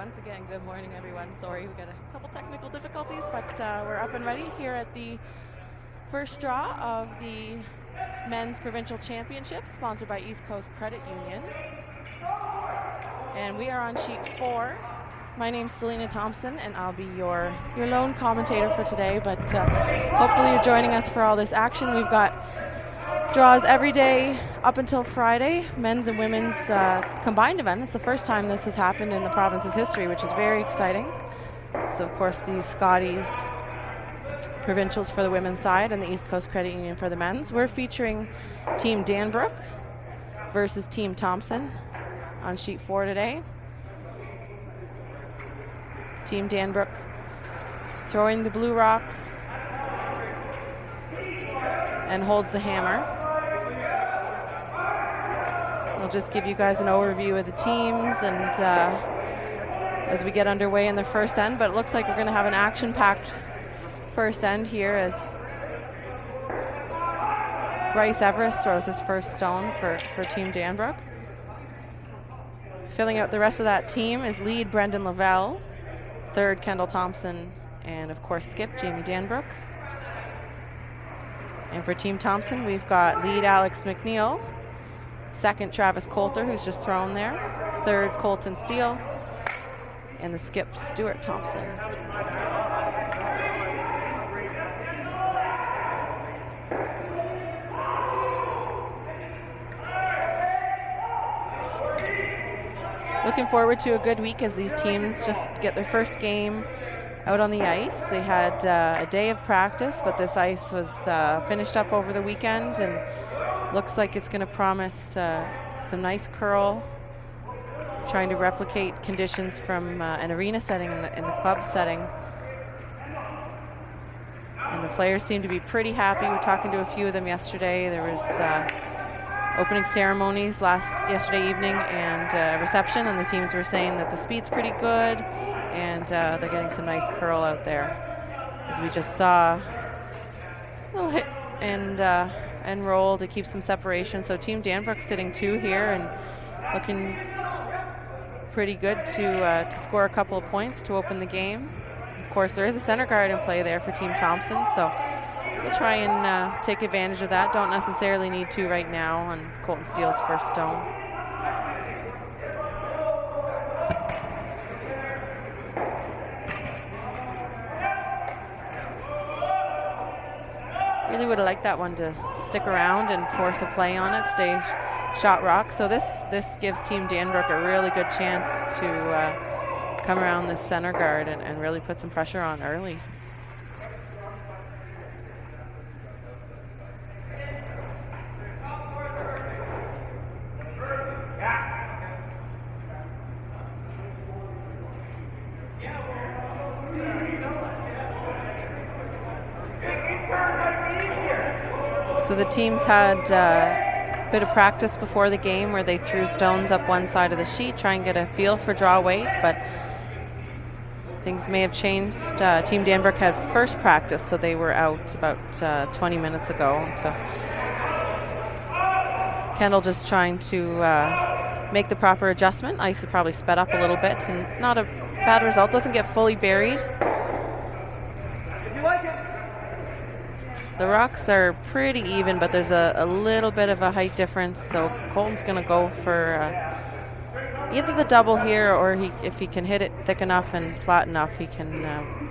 once again, good morning, everyone. Sorry, we got a couple technical difficulties, but we're up and ready here at the first draw of the Men's Provincial Championship, sponsored by East Coast Credit Union. And we are on sheet 4. My name's Selena Thompson, and I'll be your lone commentator for today, but hopefully you're joining us for all this action. We've got draws every day up until Friday, men's and women's combined event. It's the first time this has happened in the province's history, which is very exciting. So, of course, the Scotties provincials for the women's side and the East Coast Credit Union for the men's. We're featuring Team Danbrook versus Team Thompson on sheet 4 today. Team Danbrook throwing the blue rocks and holds the hammer. I'll just give you guys an overview of the teams and as we get underway in the first end, but it looks like we're going to have an action-packed first end here as Bryce Everist throws his first stone for Team Danbrook. Filling out the rest of that team is lead Brendan Lavell, third Kendal Thompson, and of course skip Jamie Danbrook. And for Team Thompson, we've got lead Alex MacNeil, second Travis Colter, who's just thrown there, third Colten Steele, and the skip Stuart Thompson. Looking forward to a good week as these teams just get their first game out on the ice. They had a day of practice, but this ice was finished up over the weekend and looks like it's going to promise some nice curl, trying to replicate conditions from an arena setting in the club setting. And the players seem to be pretty happy. We were talking to a few of them yesterday. There was opening ceremonies yesterday evening and a reception, and the teams were saying that the speed's pretty good and they're getting some nice curl out there. As we just saw a little hit and roll to keep some separation. So Team Danbrook sitting 2 here and looking pretty good to score a couple of points to open the game. Of course, there is a center guard in play there for Team Thompson, so they'll try and take advantage of that. Don't necessarily need to right now on Colten Steele's first stone. Really would have liked that one to stick around and force a play on it, stay shot rock. So this gives Team Danbrook a really good chance to come around this center guard and really put some pressure on early. So the teams had a bit of practice before the game where they threw stones up one side of the sheet, try and get a feel for draw weight, but things may have changed. Team Danbrook had first practice, so they were out about 20 minutes ago. So Kendal just trying to make the proper adjustment. Ice is probably sped up a little bit, and not a bad result. Doesn't get fully buried. The rocks are pretty even, but there's a little bit of a height difference, so Colten's going to go for either the double here, or if he can hit it thick enough and flat enough, he can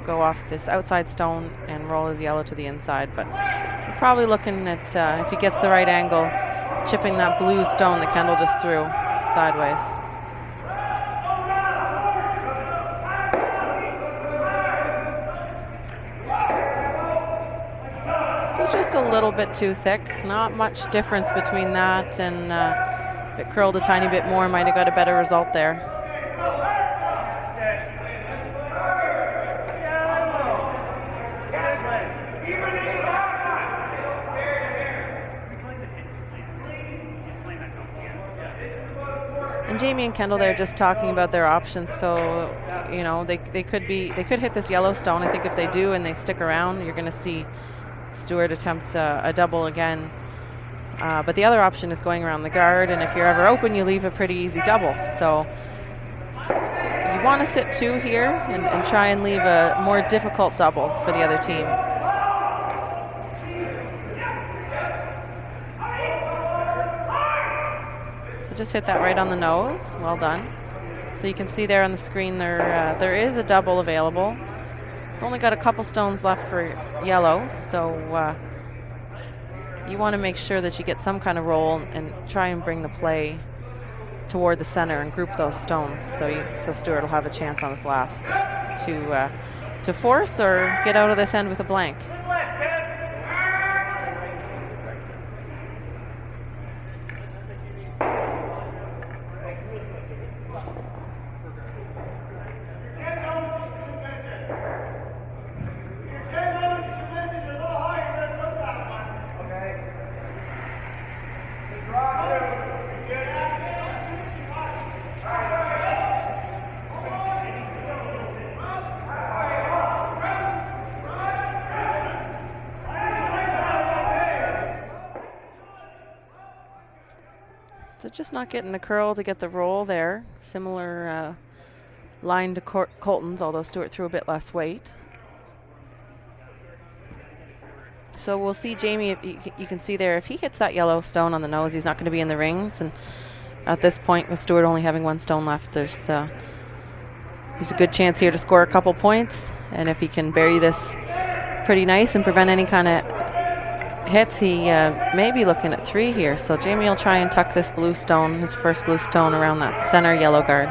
go off this outside stone and roll his yellow to the inside. But we're probably looking at, if he gets the right angle, chipping that blue stone that Kendal just threw sideways. So just a little bit too thick. Not much difference between that and if it curled a tiny bit more, might have got a better result there. And Jamie and Kendal, they're just talking about their options. So, you know, they could hit this yellow stone. I think if they do and they stick around, you're going to see Stuart attempt a double again. But the other option is going around the guard, and if you're ever open, you leave a pretty easy double. So you want to sit 2 here and try and leave a more difficult double for the other team. So just hit that right on the nose. Well done. So you can see there on the screen there is a double available. We've only got a couple stones left for yellow, so you want to make sure that you get some kind of roll and try and bring the play toward the center and group those stones. So Stuart will have a chance on his last to force or get out of this end with a blank. So just not getting the curl to get the roll there. Similar line to Colten's, although Stuart threw a bit less weight. So we'll see Jamie, if you can see there, if he hits that yellow stone on the nose, he's not going to be in the rings. And at this point, with Stuart only having 1 stone left, there's a good chance here to score a couple points. And if he can bury this pretty nice and prevent any kind of hits, he may be looking at 3 here. So Jamie will try and tuck this blue stone, his first blue stone, around that center yellow guard.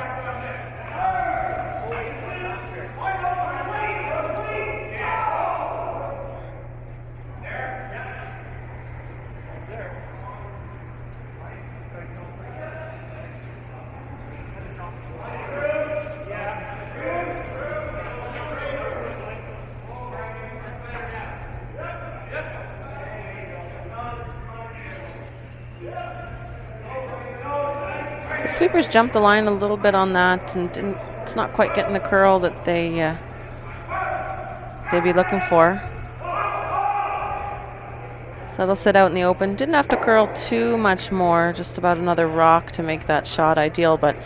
Sweepers jumped the line a little bit on that and it's not quite getting the curl that they'd be looking for. So it'll sit out in the open. Didn't have to curl too much more, just about another rock to make that shot ideal, but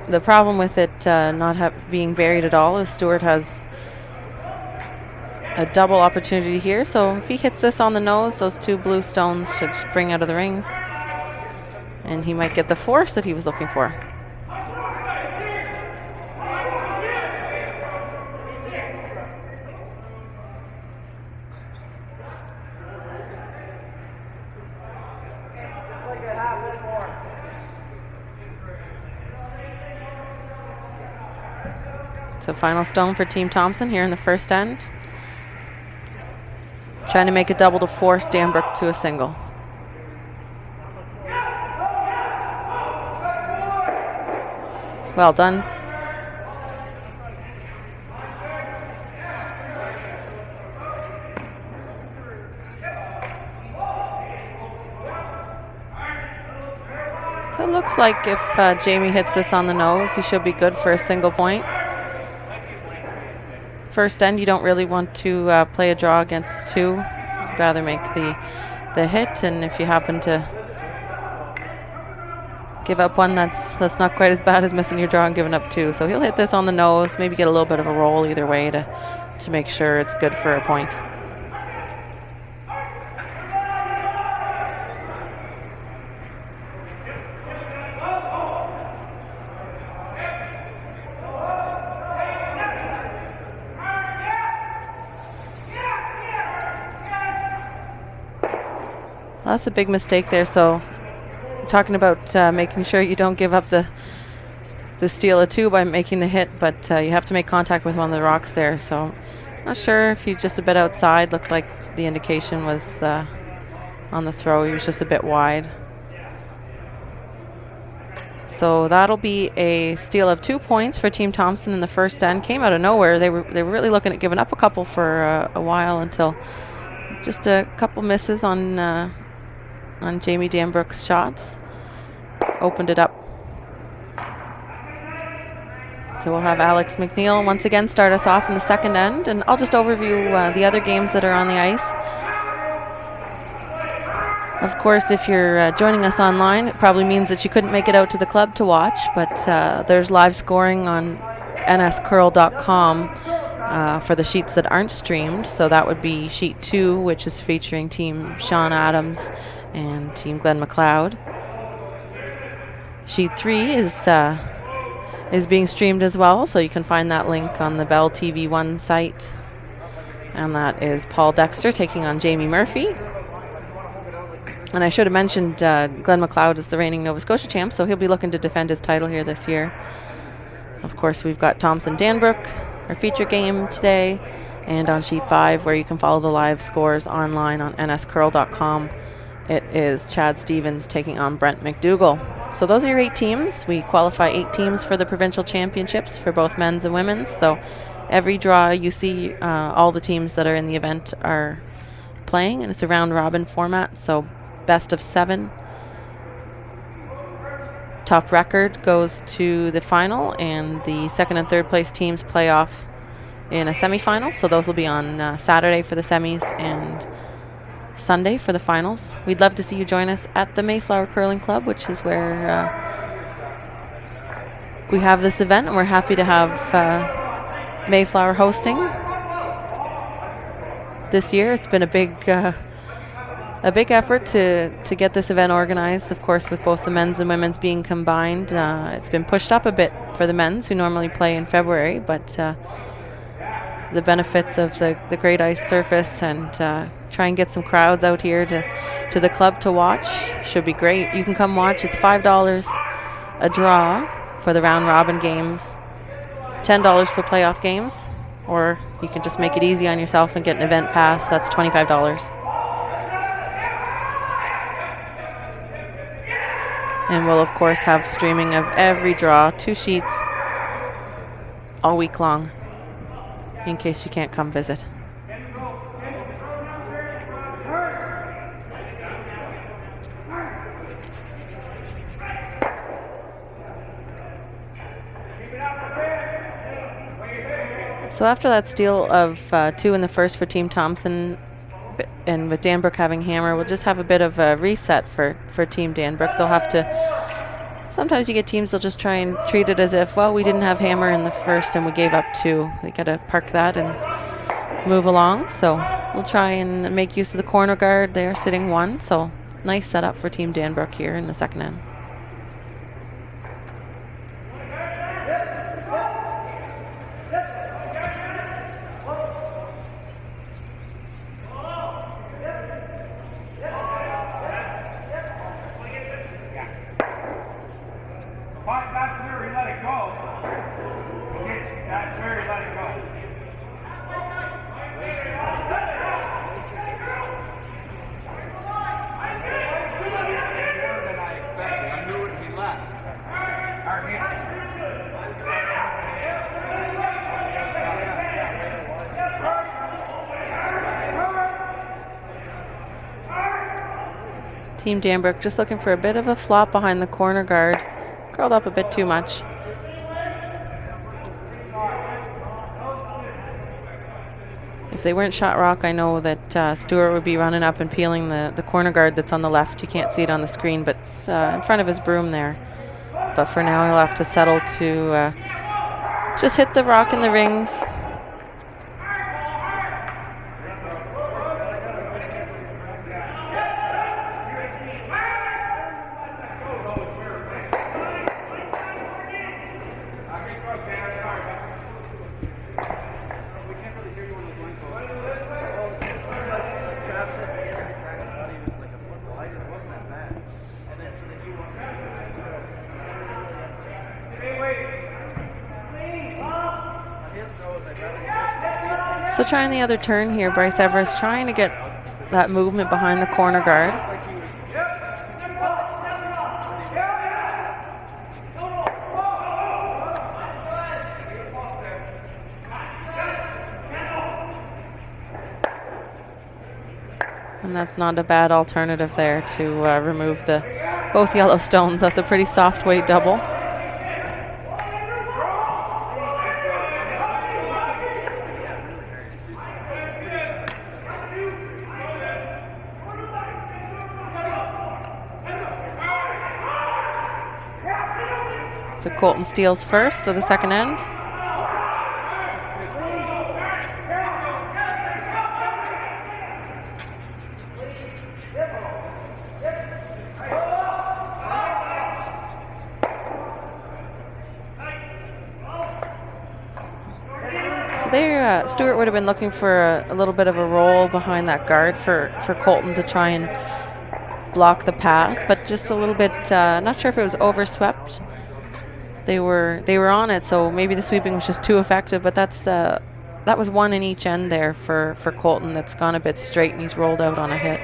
the problem with it not being buried at all is Stuart has a double opportunity here. So if he hits this on the nose, those 2 blue stones should spring out of the rings. And he might get the force that he was looking for. So final stone for Team Thompson here in the first end. Trying to make a double to force Danbrook to a single. Well done. So it looks like if Jamie hits this on the nose, he should be good for a single point. First end, you don't really want to play a draw against 2. You'd rather make the hit, and if you happen to give up 1 that's not quite as bad as missing your draw and giving up 2. So he'll hit this on the nose, maybe get a little bit of a roll either way to make sure it's good for a point. That's a big mistake there. So talking about making sure you don't give up the steal of 2 by making the hit, but you have to make contact with one of the rocks there. So not sure if he's just a bit outside. Looked like the indication was on the throw. He was just a bit wide. So that'll be a steal of 2 points for Team Thompson in the first end. Came out of nowhere. They were really looking at giving up a couple for a while until just a couple misses on Jamie Danbrook's shots. Opened it up. So we'll have Alex MacNeil once again start us off in the second end, and I'll just overview the other games that are on the ice. Of course, if you're joining us online, it probably means that you couldn't make it out to the club to watch, but there's live scoring on nscurl.com for the sheets that aren't streamed. So that would be sheet 2, which is featuring Team Sean Adams and Team Glenn McLeod. Sheet 3 is being streamed as well, so you can find that link on the Bell TV1 site. And that is Paul Dexter taking on Jamie Murphy. And I should have mentioned Glenn McLeod is the reigning Nova Scotia champ, so he'll be looking to defend his title here this year. Of course, we've got Thompson Danbrook, our feature game today, and on sheet 5, where you can follow the live scores online on nscurl.com, it is Chad Stevens taking on Brent McDougall. So those are your 8 teams. We qualify 8 teams for the provincial championships for both men's and women's. So every draw you see, all the teams that are in the event are playing, and it's a round robin format, so best of 7. Top record goes to the final, and the second and third place teams play off in a semifinal. So those will be on Saturday for the semis and Sunday for the finals. We'd love to see you join us at the Mayflower Curling Club, which is where we have this event, and we're happy to have Mayflower hosting this year. It's been a big effort to get this event organized, of course, with both the men's and women's being combined. It's been pushed up a bit for the men's, who normally play in February, but the benefits of the great ice surface and try and get some crowds out here to the club to watch should be great. You can come watch. It's $5 a draw for the round robin games, $10 for playoff games, or you can just make it easy on yourself and get an event pass. That's $25. And we'll, of course, have streaming of every draw, 2 sheets, all week long, in case you can't come visit. So after that steal of 2 in the first for Team Thompson, and with Danbrook having hammer, we'll just have a bit of a reset for Team Danbrook. They'll have to, sometimes you get teams, they'll just try and treat it as if, well, we didn't have hammer in the first and we gave up 2. They got to park that and move along. So we'll try and make use of the corner guard there, sitting 1. So nice setup for Team Danbrook here in the second end. Team Danbrook just looking for a bit of a flop behind the corner guard. Curled up a bit too much. If they weren't shot rock, I know that Stuart would be running up and peeling the corner guard that's on the left. You can't see it on the screen, but it's in front of his broom there. But for now, he'll have to settle to just hit the rock in the rings. So trying the other turn here, Bryce Everist trying to get that movement behind the corner guard. And that's not a bad alternative there to remove both yellow stones. That's a pretty soft weight double. So Colten steals first of the second end. Stuart would have been looking for a little bit of a roll behind that guard for Colten to try and block the path, but just a little bit, not sure if it was overswept. They were on it, so maybe the sweeping was just too effective, but that was one in each end there for Colten that's gone a bit straight, and he's rolled out on a hit.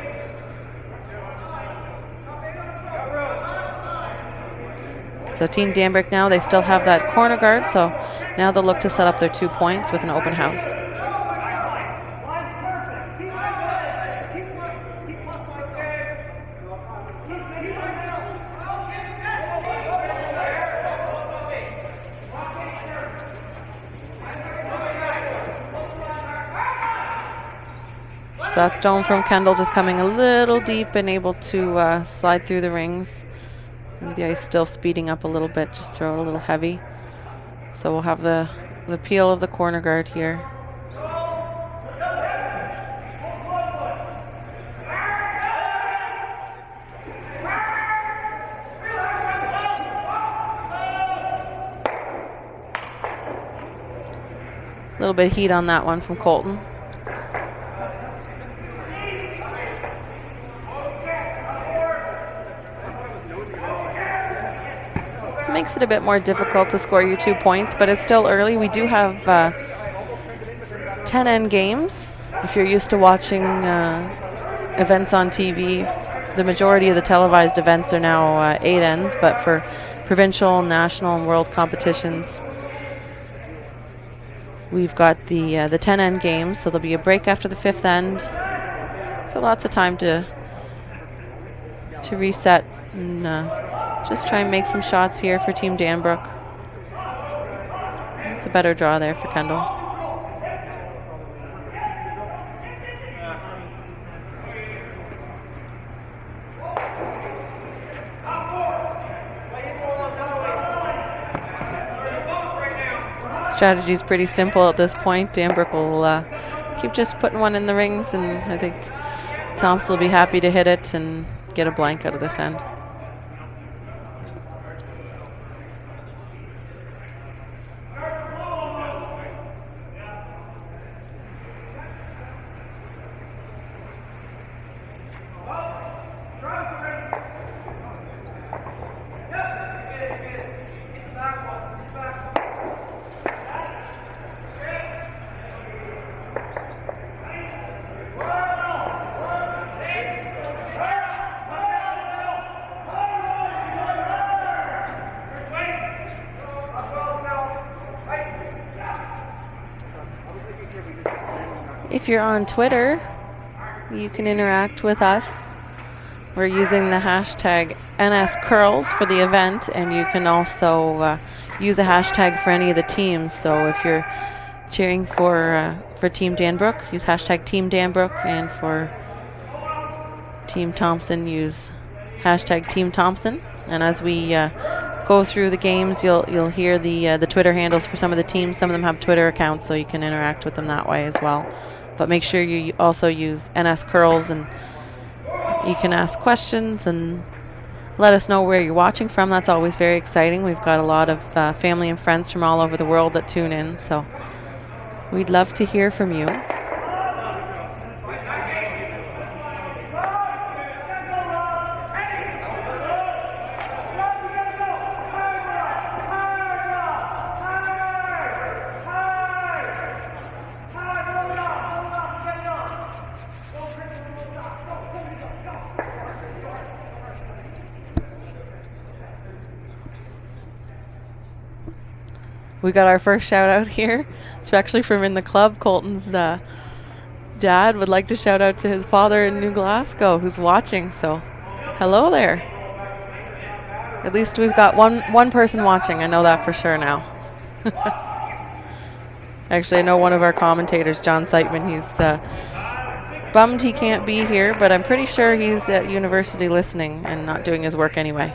So Team Danbrook now, they still have that corner guard, so now they'll look to set up their 2 points with an open house. So that stone from Kendal just coming a little deep and able to slide through the rings. Maybe the ice still speeding up a little bit, just throw it a little heavy. So we'll have the peel of the corner guard here. A little bit of heat on that one from Colten. Makes it a bit more difficult to score your 2 points, but it's still early. We do have 10 end games. If you're used to watching events on TV, the majority of the televised events are now 8 ends, but for provincial, national, and world competitions, we've got the 10 end games, so there'll be a break after the 5th end. So lots of time to reset and just try and make some shots here for Team Danbrook. It's a better draw there for Kendal. Strategy is pretty simple at this point. Danbrook will keep just putting one in the rings, and I think Thompson will be happy to hit it and get a blank out of this end. If you're on Twitter, you can interact with us. We're using the hashtag NSCurls for the event, and you can also use a hashtag for any of the teams. So if you're cheering for Team Danbrook, use hashtag Team Danbrook, and for Team Thompson, use hashtag Team Thompson. And as we go through the games, you'll hear the Twitter handles for some of the teams. Some of them have Twitter accounts, so you can interact with them that way as well. But make sure you also use NSCurls, and you can ask questions and let us know where you're watching from. That's always very exciting. We've got a lot of family and friends from all over the world that tune in, so we'd love to hear from you. We got our first shout out here. It's actually from in the club. Colten's dad would like to shout out to his father in New Glasgow who's watching. So hello there. At least we've got one person watching. I know that for sure now. Actually, I know one of our commentators, John Seitman, he's bummed he can't be here, but I'm pretty sure he's at university listening and not doing his work anyway.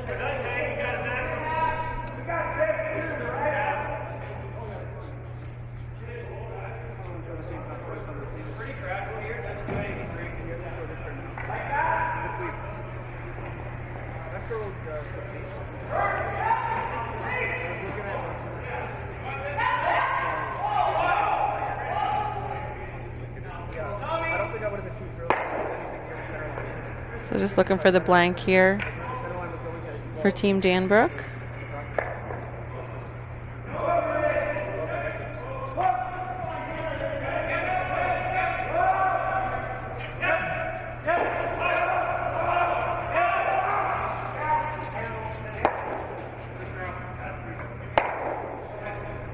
So just looking for the blank here for Team Danbrook.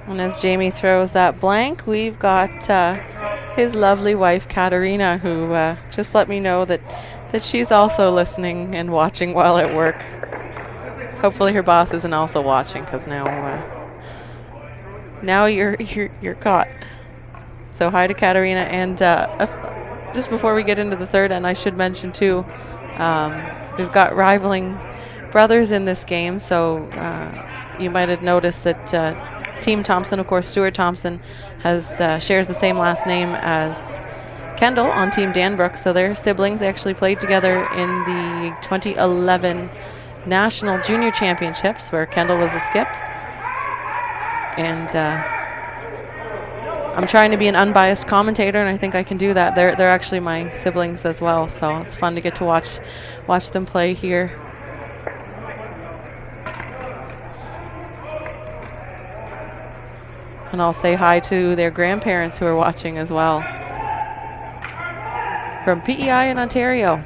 And as Jamie throws that blank, we've got his lovely wife, Katerina, who just let me know that she's also listening and watching while at work. Hopefully her boss isn't also watching, because now you're caught. So hi to Katerina. And just before we get into the third end, I should mention too, we've got rivaling brothers in this game. So you might have noticed that Team Thompson, of course, Stuart Thompson, shares the same last name as Kendal on Team Danbrook. So they're siblings. They actually played together in the 2011 National Junior Championships, where Kendal was a skip. And I'm trying to be an unbiased commentator, and I think I can do that. They're actually my siblings as well, so it's fun to get to watch them play here. And I'll say hi to their grandparents who are watching as well from PEI in Ontario.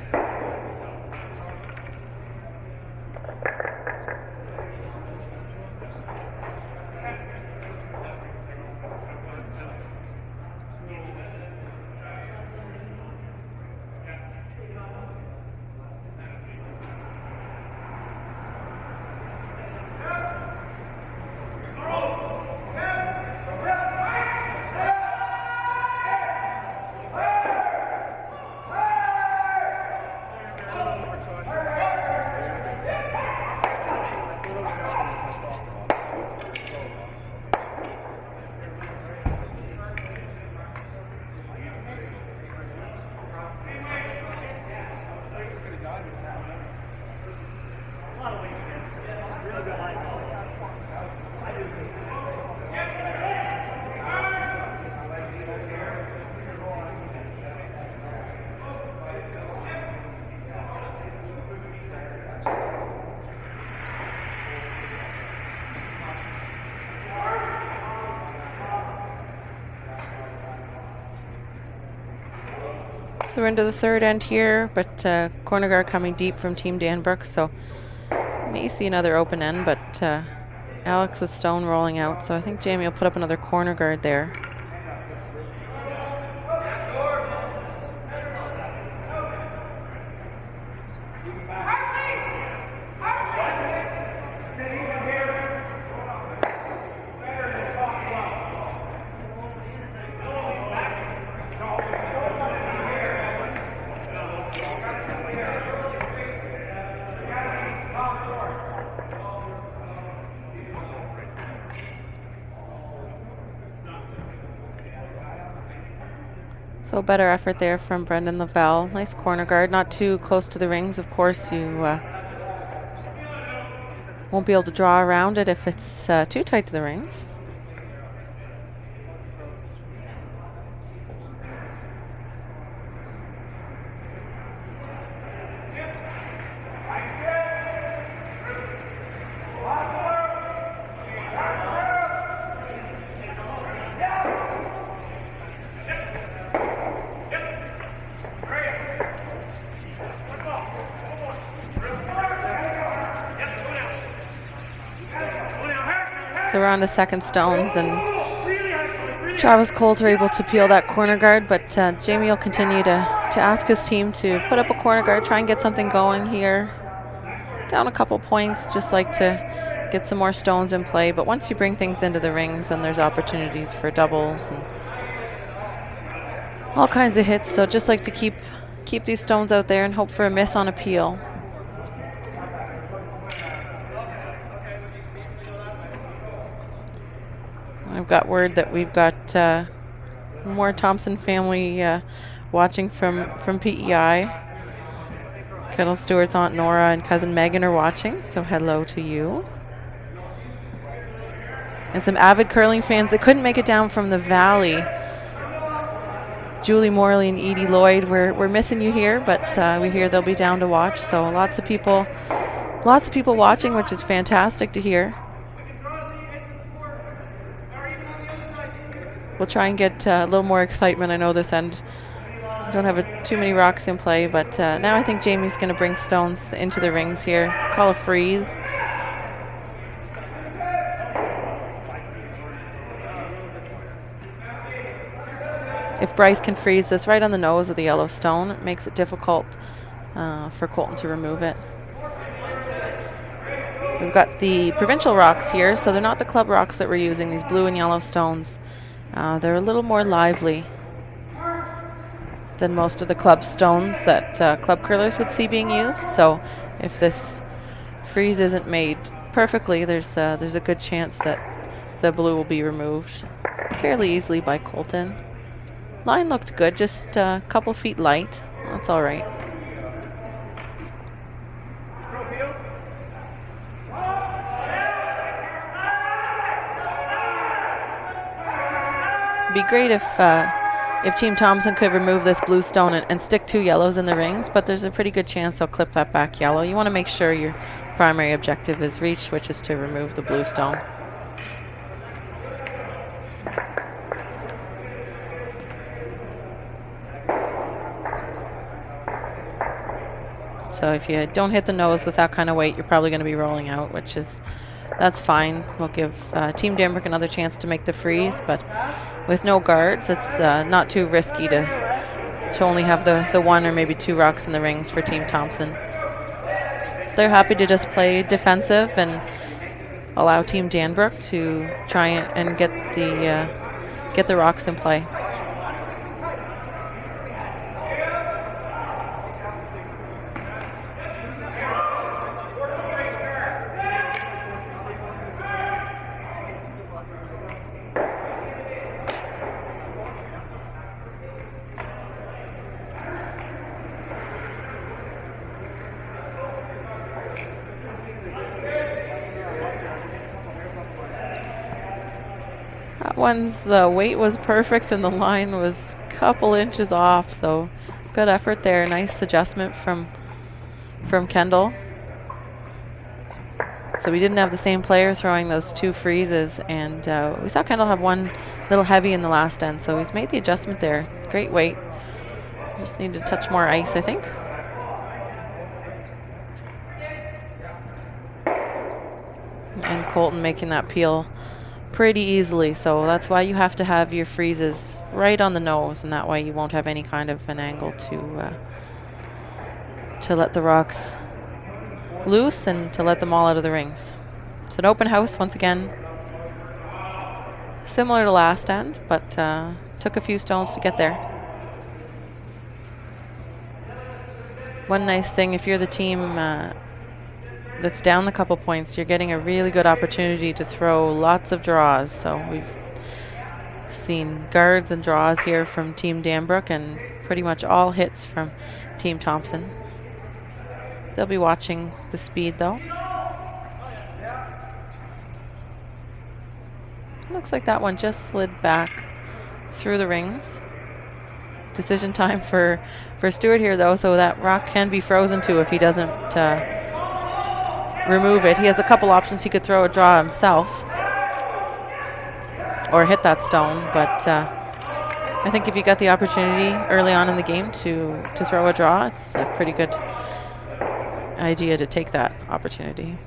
So we're into the third end here, but corner guard coming deep from Team Danbrook, so may see another open end, but Alex is stone rolling out, so I think Jamie will put up another corner guard there. So better effort there from Brendan Lavell. Nice corner guard, not too close to the rings. Of course, you won't be able to draw around it if it's too tight to the rings. So we're on to second stones, and Travis Colter able to peel that corner guard, but Jamie will continue to ask his team to put up a corner guard, try and get something going here. Down a couple points, just like to get some more stones in play, but once you bring things into the rings, then there's opportunities for doubles and all kinds of hits, so just like to keep these stones out there and hope for a miss on a peel. I've got word that we've got more Thompson family watching from PEI. Kendal Stewart's Aunt Nora and cousin Megan are watching, so hello to you. And some avid curling fans that couldn't make it down from the valley Julie Morley and Edie Lloyd, we're missing you here, but we hear they'll be down to watch. So lots of people watching, which is fantastic to hear. We'll try and get a little more excitement. I know this end don't have too many rocks in play, but now I think Jamie's going to bring stones into the rings here. Call a freeze. If Bryce can freeze this right on the nose of the yellow stone, it makes it difficult for Colten to remove it. We've got the provincial rocks here, so they're not the club rocks that we're using, these blue and yellow stones. They're a little more lively than most of the club stones that club curlers would see being used. So if this freeze isn't made perfectly, there's a good chance that the blue will be removed fairly easily by Colten. Line looked good, just a couple feet light. That's all right. It'd be great if Team Thompson could remove this blue stone and stick 2 yellows in the rings, but there's a pretty good chance they'll clip that back yellow. You want to make sure your primary objective is reached, which is to remove the blue stone. So if you don't hit the nose with that kind of weight, you're probably going to be rolling out, that's fine. We'll give Team Danbrook another chance to make the freeze, but with no guards, it's not too risky to only have the 1 or maybe 2 rocks in the rings for Team Thompson. They're happy to just play defensive and allow Team Danbrook to try and get the rocks in play. The weight was perfect and the line was a couple inches off, so good effort there. Nice adjustment from Kendal. So we didn't have the same player throwing those 2 freezes, and we saw Kendal have one little heavy in the last end, so he's made the adjustment there. Great weight. Just need to touch more ice, I think. And Colten making that peel pretty easily, so that's why you have to have your freezes right on the nose, and that way you won't have any kind of an angle to let the rocks loose and to let them all out of the rings. It's an open house once again, similar to last end, but took a few stones to get there. One nice thing, if you're the team that's down a couple points, you're getting a really good opportunity to throw lots of draws. So we've seen guards and draws here from Team Danbrook and pretty much all hits from Team Thompson. They'll be watching the speed though. Looks like that one just slid back through the rings. Decision time for Stuart here though, so that rock can be frozen too if he doesn't remove it. He has a couple options. He could throw a draw himself or hit that stone, but I think if you got the opportunity early on in the game to throw a draw, it's a pretty good idea to take that opportunity.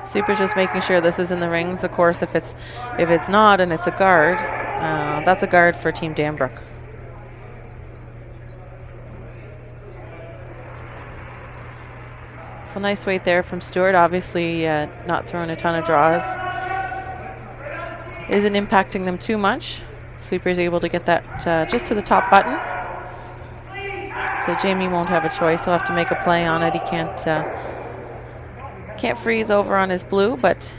Super's just making sure this is in the rings. Of course, if it's not and it's a guard, that's a guard for Team Danbrook. So nice weight there from Stuart. Obviously not throwing a ton of draws. isn't impacting them too much. Sweeper is able to get that just to the top button. So Jamie won't have a choice. He'll have to make a play on it. He can't freeze over on his blue, but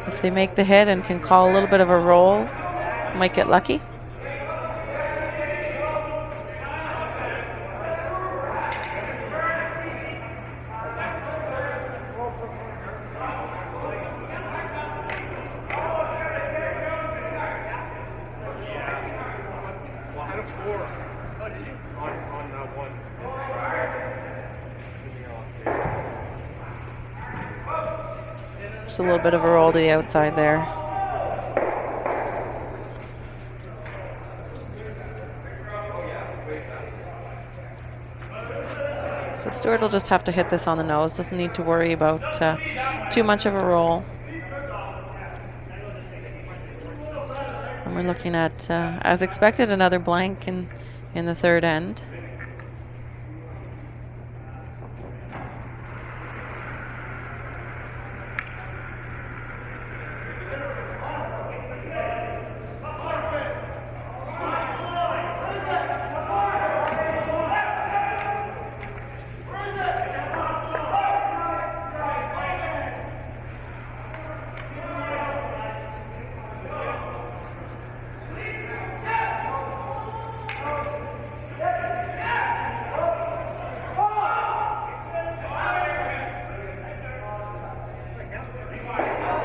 if they make the hit and can call a little bit of a roll, might get lucky. Just a little bit of a roll to the outside there. So Stuart will just have to hit this on the nose. Doesn't need to worry about too much of a roll. And we're looking at, as expected, another blank in the third end.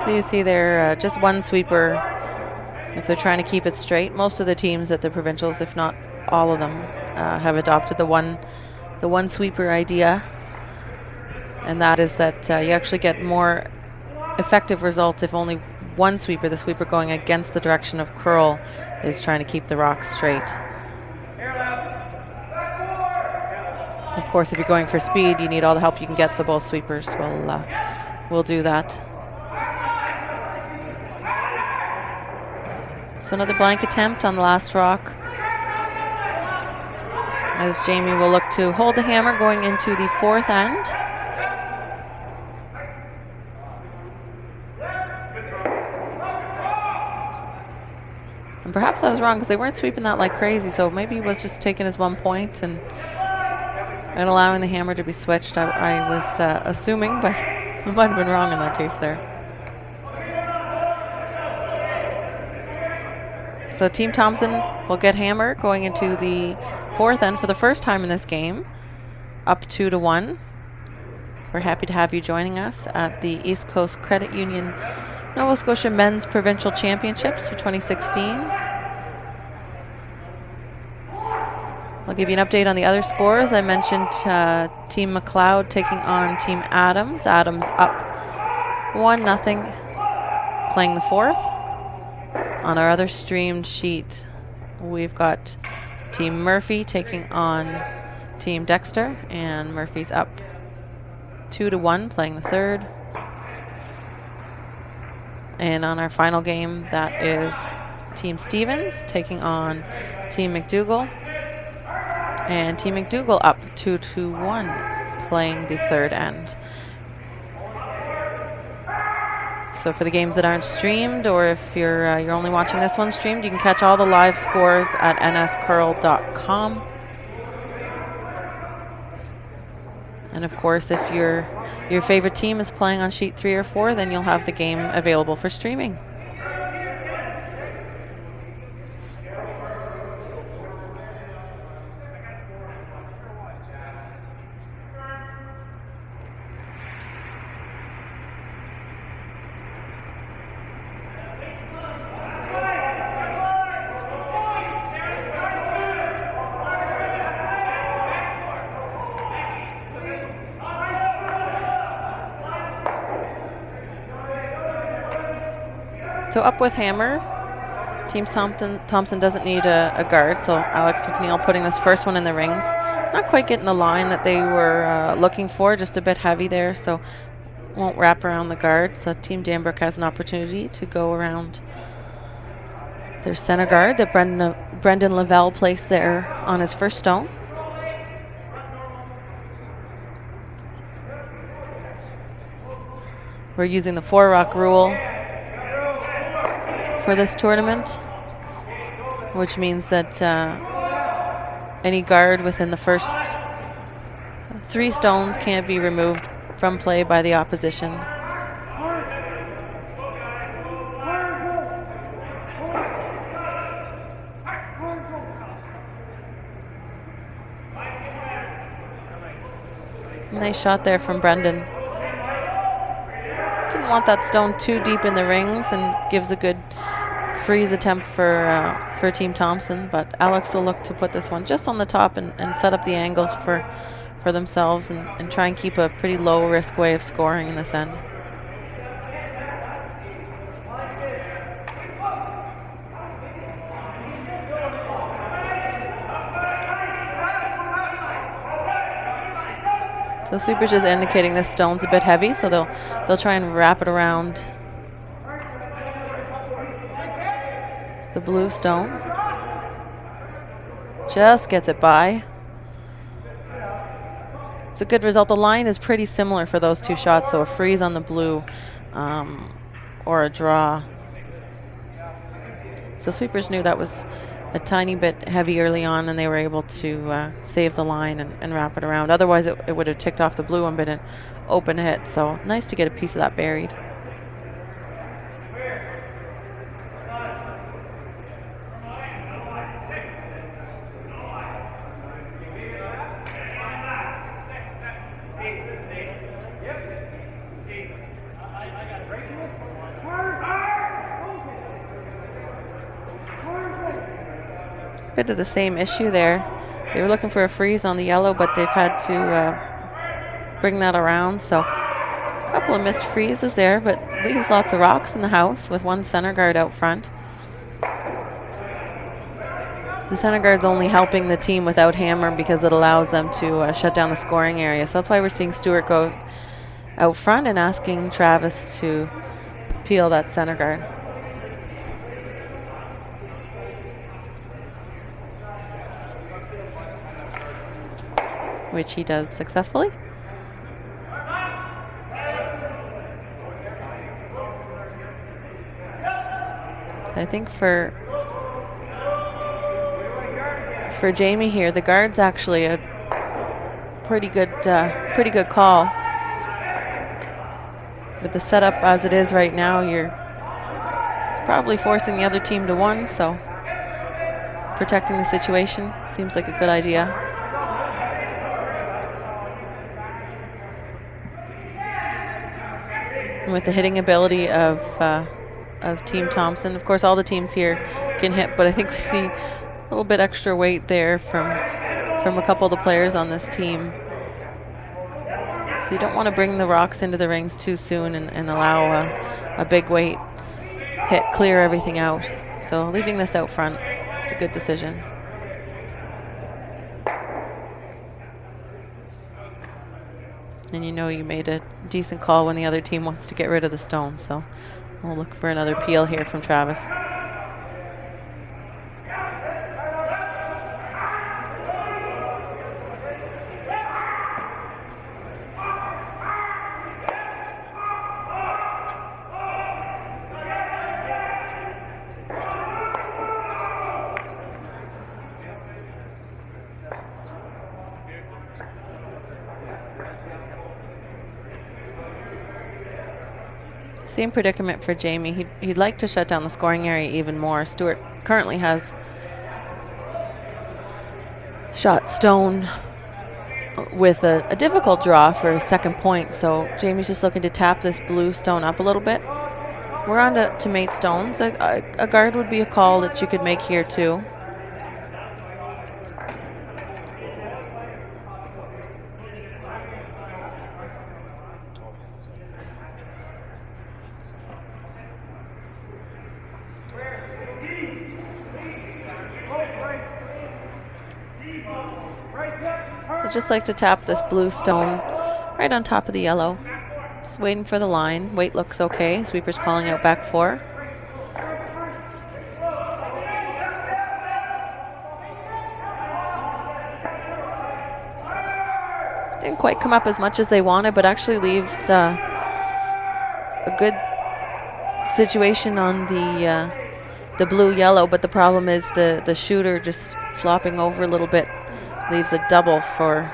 So you see there, just one sweeper if they're trying to keep it straight. Most of the teams at the provincials, if not all of them, have adopted the one sweeper idea, and that is that you actually get more effective results if only one sweeper, the sweeper going against the direction of curl, is trying to keep the rocks straight. Of course, if you're going for speed, you need all the help you can get, so both sweepers will do that. So another blank attempt on the last rock, as Jamie will look to hold the hammer going into the fourth end. And perhaps I was wrong because they weren't sweeping that like crazy, so maybe he was just taking his 1 point and allowing the hammer to be switched. I was assuming, but I might have been wrong in that case there. So Team Thompson will get hammer going into the fourth end for the first time in this game, up 2-1. We're happy to have you joining us at the East Coast Credit Union Nova Scotia Men's Provincial Championships for 2016. I'll give you an update on the other scores. I mentioned Team McLeod taking on Team Adams. Adams up 1-0, playing the fourth. On our other streamed sheet, we've got Team Murphy taking on Team Dexter, and Murphy's up 2-1, playing the third. And on our final game, that is Team Stevens taking on Team McDougall, and Team McDougall up 2-1, playing the third end. So for the games that aren't streamed, or if you're only watching this one streamed, you can catch all the live scores at nscurl.com. And of course, if your favorite team is playing on sheet 3 or 4, then you'll have the game available for streaming. So up with hammer. Team Thompson doesn't need a guard, so Alex MacNeil putting this first one in the rings. Not quite getting the line that they were looking for, just a bit heavy there, so won't wrap around the guard. So Team Danbrook has an opportunity to go around their center guard that Brendan Lavell placed there on his first stone. We're using the 4-rock rule for this tournament, which means that any guard within the first 3 stones can't be removed from play by the opposition. Nice shot there from Brendan. Didn't want that stone too deep in the rings and gives a good freeze attempt for Team Thompson, but Alex will look to put this one just on the top and set up the angles for themselves and try and keep a pretty low risk way of scoring in this end. So sweeper's just indicating this stone's a bit heavy, so they'll try and wrap it around the blue stone. Just gets it by. It's a good result. The line is pretty similar for those 2 shots, so a freeze on the blue or a draw. So sweepers knew that was a tiny bit heavy early on, and they were able to save the line and wrap it around. Otherwise, it would have ticked off the blue and been an open hit. So nice to get a piece of that buried. Bit of the same issue there. They were looking for a freeze on the yellow, but they've had to bring that around. So a couple of missed freezes there, but leaves lots of rocks in the house with 1 center guard out front. The center guard's only helping the team without hammer because it allows them to shut down the scoring area. So that's why we're seeing Stuart go out front and asking Travis to peel that center guard, which he does successfully. I think for Jamie here, the guard's actually a pretty good call. With the setup as it is right now, you're probably forcing the other team to 1, so protecting the situation seems like a good idea. And with the hitting ability of Team Thompson, of course all the teams here can hit, but I think we see a little bit extra weight there from a couple of the players on this team. So you don't want to bring the rocks into the rings too soon and allow a big weight hit clear everything out. So leaving this out front is a good decision. And you know you made a decent call when the other team wants to get rid of the stone. So we'll look for another peel here from Travis. Same predicament for Jamie. He'd like to shut down the scoring area even more. Stuart currently has shot stone with a difficult draw for a second point, so Jamie's just looking to tap this blue stone up a little bit. We're on to mate stones. A guard would be a call that you could make here too. I just like to tap this blue stone right on top of the yellow. Just waiting for the line. Weight looks okay. Sweeper's calling out back 4. Didn't quite come up as much as they wanted, but actually leaves a good situation on the the blue-yellow, but the problem is the shooter just flopping over a little bit leaves a double for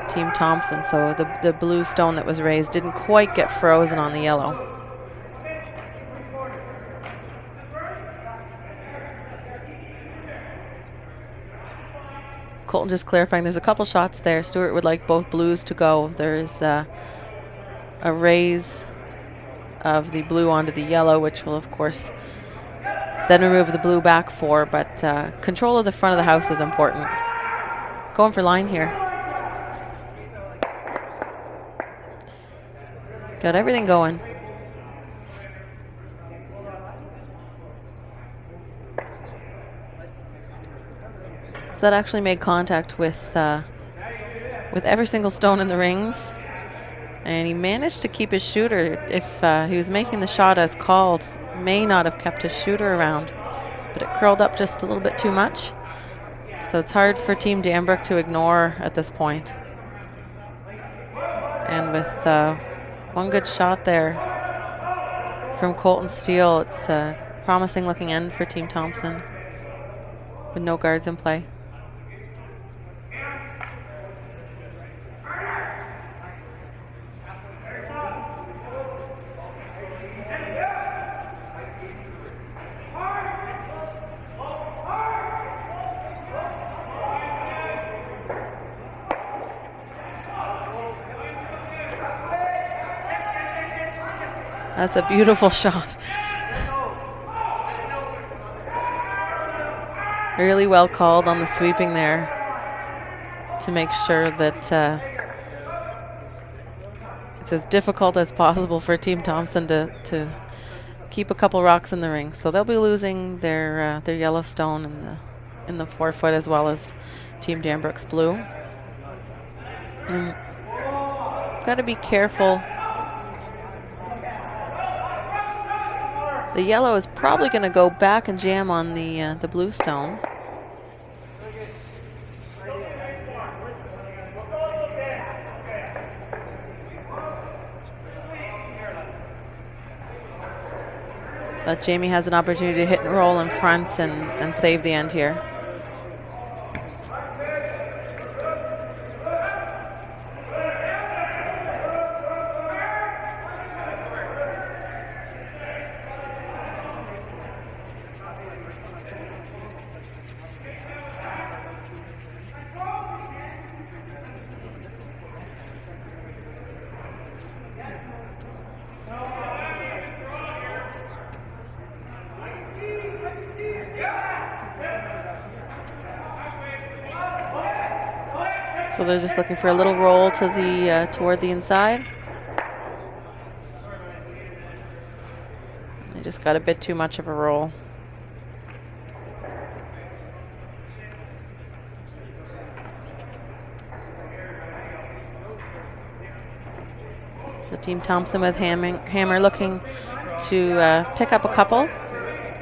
Team Thompson. So the blue stone that was raised didn't quite get frozen on the yellow. Colten just clarifying, there's a couple shots there. Stuart would like both blues to go. There's a raise of the blue onto the yellow, which will, of course, then remove the blue back four, but control of the front of the house is important. Going for line here. Got everything going. So that actually made contact with every single stone in the rings. And he managed to keep his shooter. If he was making the shot as called, may not have kept his shooter around. But it curled up just a little bit too much. So it's hard for Team Danbrook to ignore at this point. And with one good shot there from Colten Steele, it's a promising looking end for Team Thompson with no guards in play. That's a beautiful shot. Really well called on the sweeping there to make sure that it's as difficult as possible for Team Thompson to keep a couple rocks in the ring. So they'll be losing their yellow stone in the 4 foot, as well as Team Danbrook's blue. Got to be careful. The yellow is probably going to go back and jam on the blue stone. But Jamie has an opportunity to hit and roll in front and save the end here. So they're just looking for a little roll to the toward the inside. They just got a bit too much of a roll. So Team Thompson with Hammer looking to pick up a couple.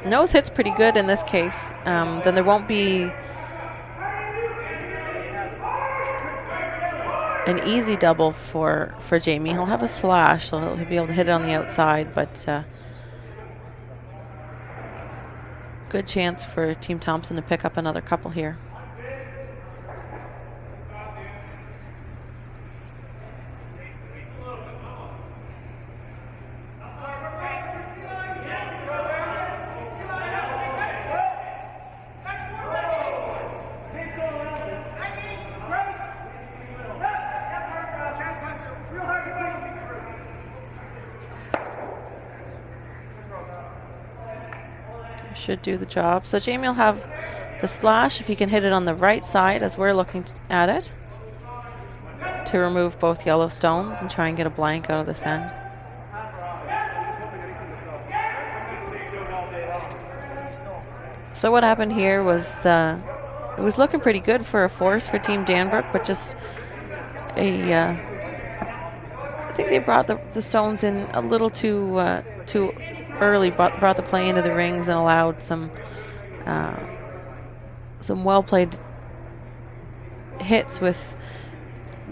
Nose hit's pretty good in this case. Then there won't be an easy double for Jamie. He'll have a slash, so he'll be able to hit it on the outside, but good chance for Team Thompson to pick up another couple here. Should do the job. So Jamie will have the slash if he can hit it on the right side, as we're looking at it, to remove both yellow stones and try and get a blank out of this end. So what happened here was it was looking pretty good for a force for Team Danbrook, but just I think they brought the stones in a little too early, brought the play into the rings and allowed some well-played hits with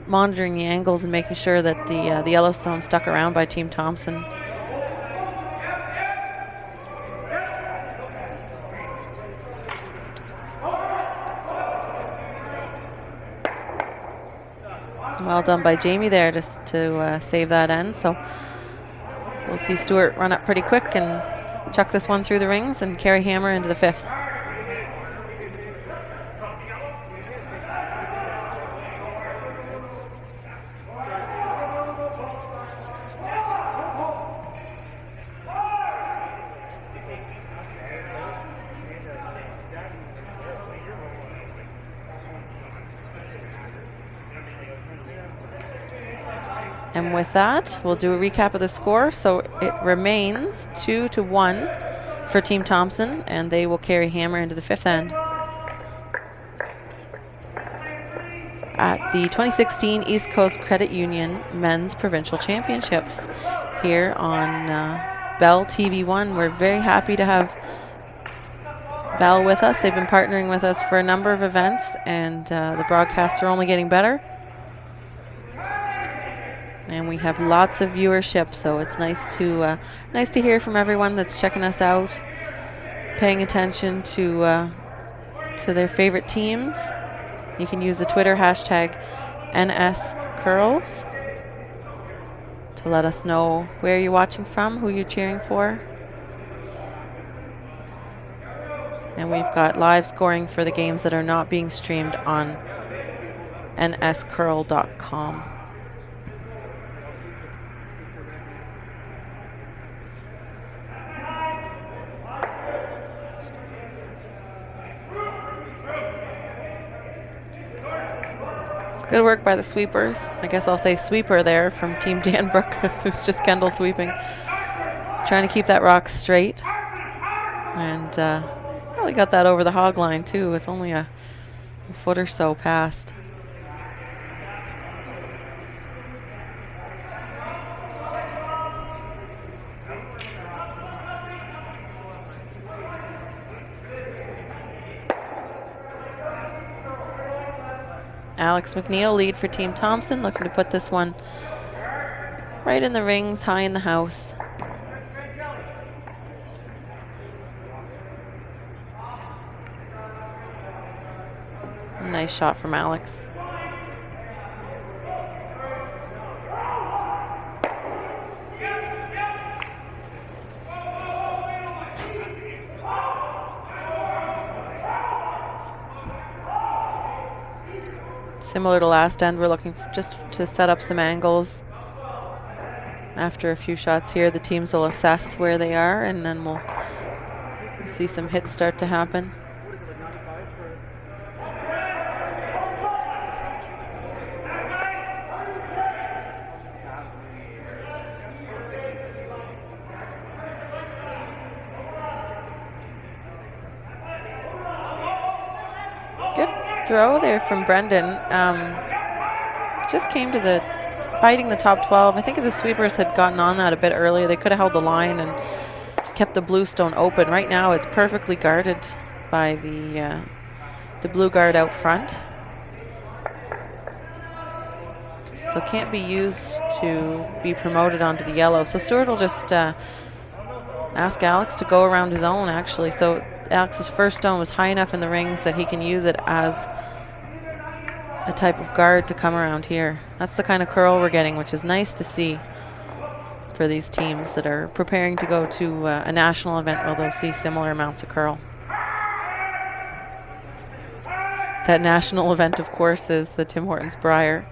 monitoring the angles and making sure that the Yellowstone stuck around by Team Thompson. Well done by Jamie there just to save that end. So we'll see Stuart run up pretty quick and chuck this one through the rings and carry hammer into the 5th. And with that, we'll do a recap of the score. So it remains 2-1 for Team Thompson, and they will carry hammer into the 5th end. At the 2016 East Coast Credit Union Men's Provincial Championships here on Bell TV1. We're very happy to have Bell with us. They've been partnering with us for a number of events, and the broadcasts are only getting better. And we have lots of viewership, so it's nice to hear from everyone that's checking us out, paying attention to their favorite teams. You can use the Twitter hashtag NSCurls to let us know where you're watching from, who you're cheering for. And we've got live scoring for the games that are not being streamed on nscurl.com. Good work by the sweepers. I guess I'll say sweeper there from Team Danbrook, who's just Kendal sweeping. Trying to keep that rock straight. And probably got that over the hog line too. It's only a foot or so past. Alex MacNeil lead for Team Thompson, looking to put this one right in the rings, high in the house. Nice shot from Alex. Similar to last end, we're looking just to set up some angles. After a few shots here, the teams will assess where they are, and then we'll see some hits start to happen. Throw there from Brendan. Just came to the biting the top 12. I think if the sweepers had gotten on that a bit earlier, they could have held the line and kept the blue stone open. Right now it's perfectly guarded by the blue guard out front, so can't be used to be promoted onto the yellow. So Stuart will just ask Alex to go around his own, actually. So Alex's first stone was high enough in the rings that he can use it as a type of guard to come around here. That's the kind of curl we're getting, which is nice to see for these teams that are preparing to go to a national event where they'll see similar amounts of curl. That national event, of course, is the Tim Hortons Brier.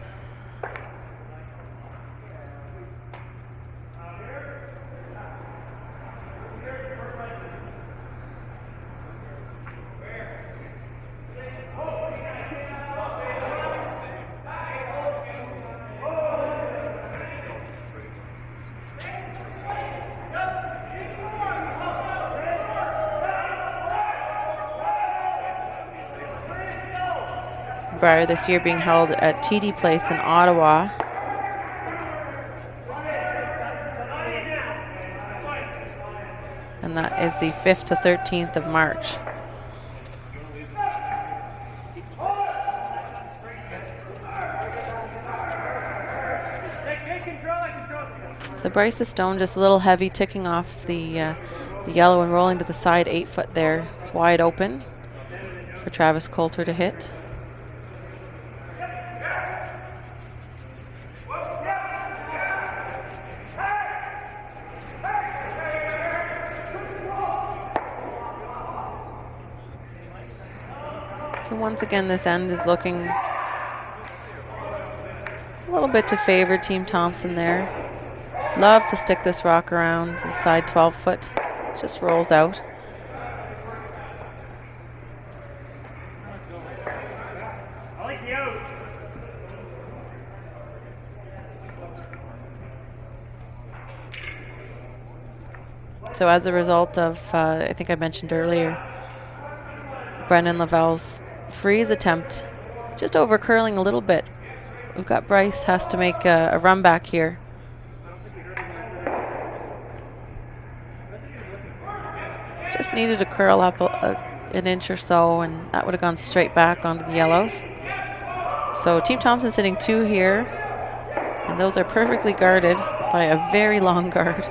Brier this year being held at TD Place in Ottawa. And that is the 5th to 13th of March. So Bryce's stone just a little heavy, ticking off the yellow and rolling to the side 8 foot there. It's wide open for Travis Colter to hit. once again, this end is looking a little bit to favor Team Thompson there. Love to stick this rock around the side 12-foot. It just rolls out. So as a result of, I think I mentioned earlier, Brendan Lavell's freeze attempt just over curling a little bit. We've got Bryce has to make a run back here. Just needed to curl up an inch or so, and that would have gone straight back onto the yellows. So Team Thompson sitting 2 here, and those are perfectly guarded by a very long guard.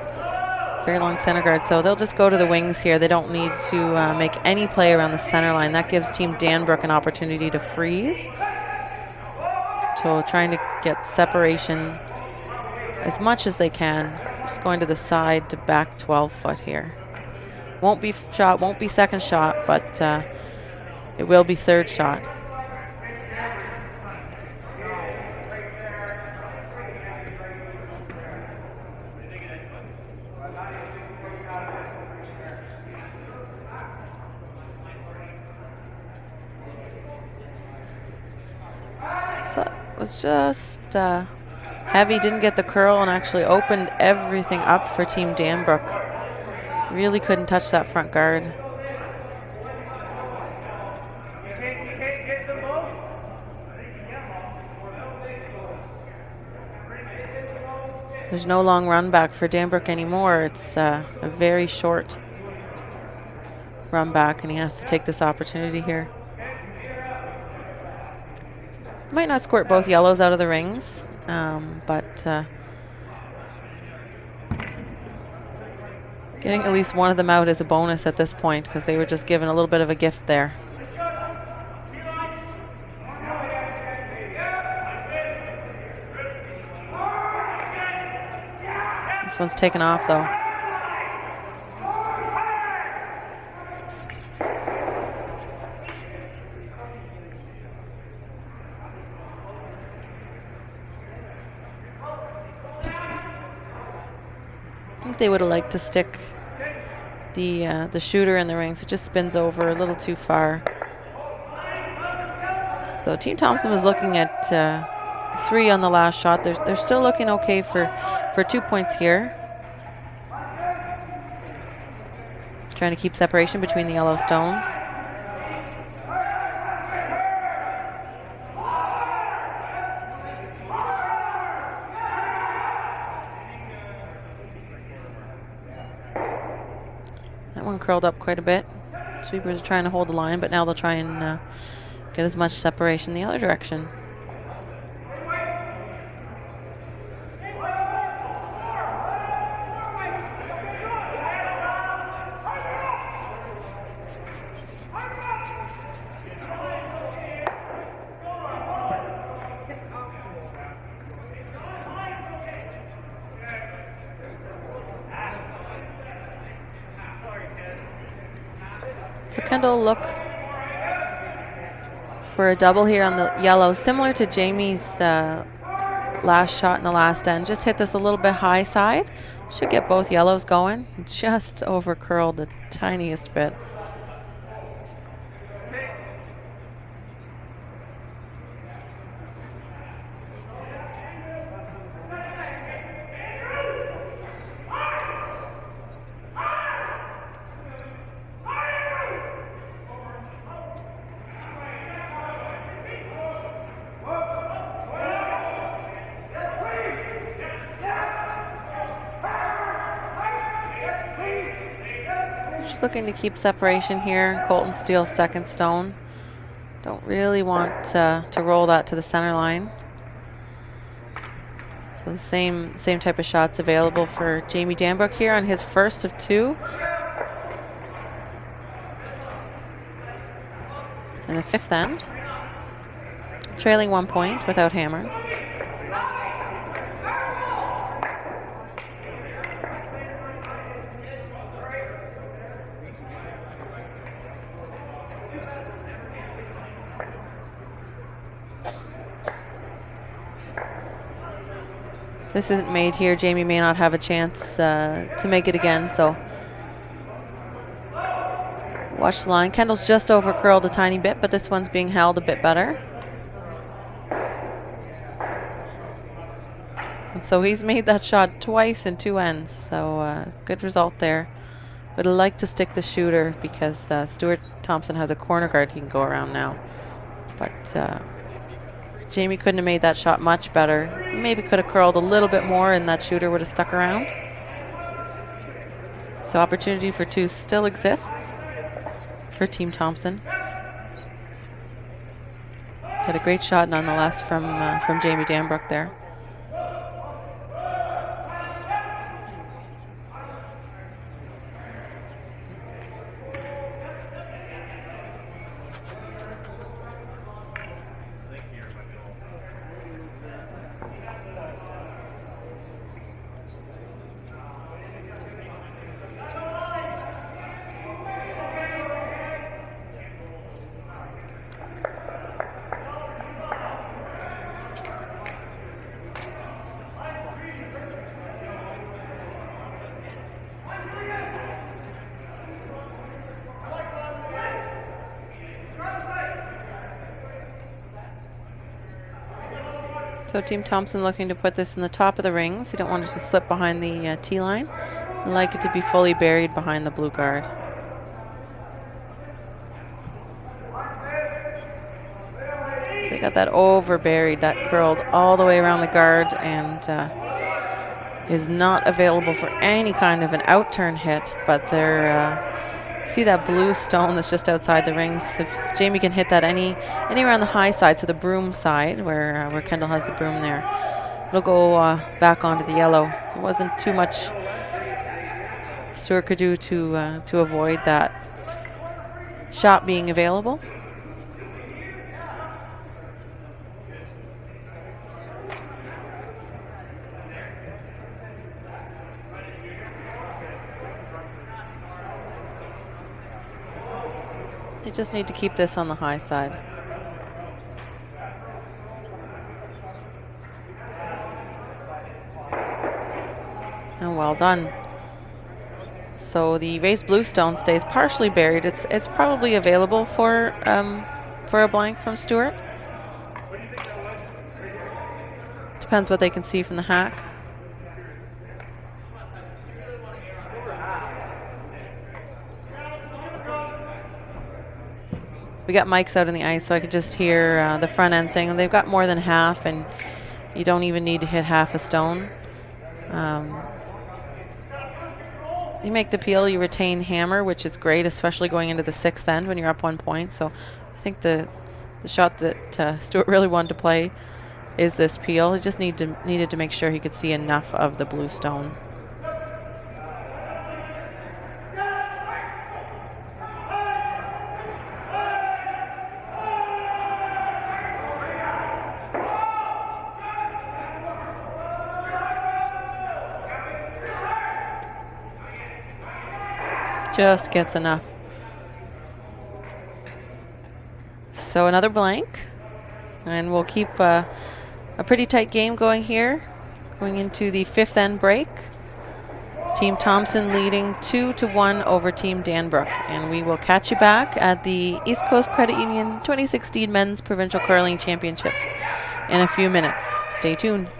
Very long center guard, so they'll just go to the wings here. They don't need to make any play around the center line. That gives Team Danbrook an opportunity to freeze. So trying to get separation as much as they can. Just going to the side to back 12-foot here. Won't be shot, won't be second shot, but it will be third shot. So it was just heavy, didn't get the curl, and actually opened everything up for Team Danbrook. Really couldn't touch that front guard. There's no long run back for Danbrook anymore. It's a very short run back, and he has to take this opportunity here. Might not squirt both yellows out of the rings, but getting at least one of them out is a bonus at this point, because they were just given a little bit of a gift there. This one's taken off, though. They would have liked to stick the shooter in the rings. It just spins over a little too far. So Team Thompson was looking at 3 on the last shot. They're still looking okay for 2 points here. Trying to keep separation between the yellow stones. One curled up quite a bit. Sweepers are trying to hold the line, but now they'll try and get as much separation the other direction. Kendal look for a double here on the yellow, similar to Jamie's last shot in the last end. Just hit this a little bit high side. Should get both yellows going. Just over curled the tiniest bit. Looking to keep separation here. Colten steals second stone. Don't really want to roll that to the center line. So the same type of shots available for Jamie Danbrook here on his first of 2. In the 5th end. Trailing 1 point without hammer. If this isn't made here, Jamie may not have a chance to make it again, so watch the line. Kendall's just over curled a tiny bit, but this one's being held a bit better. And so he's made that shot twice in 2 ends, so good result there. Would like to stick the shooter because Stuart Thompson has a corner guard he can go around now. But Jamie couldn't have made that shot much better. Maybe could have curled a little bit more and that shooter would have stuck around. So opportunity for 2 still exists for Team Thompson. Got a great shot nonetheless from Jamie Danbrook there. So Team Thompson looking to put this in the top of the rings. You don't want it to slip behind the tee line. You like it to be fully buried behind the blue guard. So they got that over buried, that curled all the way around the guard and is not available for any kind of an out turn hit, but they're see that blue stone that's just outside the rings. If Jamie can hit that anywhere on the high side, so the broom side where Kendal has the broom there, it'll go back onto the yellow. It wasn't too much Stuart could do to avoid that shot being available. They just need to keep this on the high side. And well done. So the raised blue stone stays partially buried. It's probably available for a blank from Stuart. Depends what they can see from the hack. We got mics out on the ice, so I could just hear the front end saying they've got more than half, and you don't even need to hit half a stone. You make the peel, you retain hammer, which is great, especially going into the 6th end when you're up 1 point. So I think the shot that Stuart really wanted to play is this peel. He just needed to make sure he could see enough of the blue stone. Just gets enough. So another blank, and we'll keep a pretty tight game going here, going into the 5th end break. Team Thompson leading 2-1 over Team Danbrook, and we will catch you back at the East Coast Credit Union 2016 Men's Provincial Curling Championships in a few minutes. Stay tuned.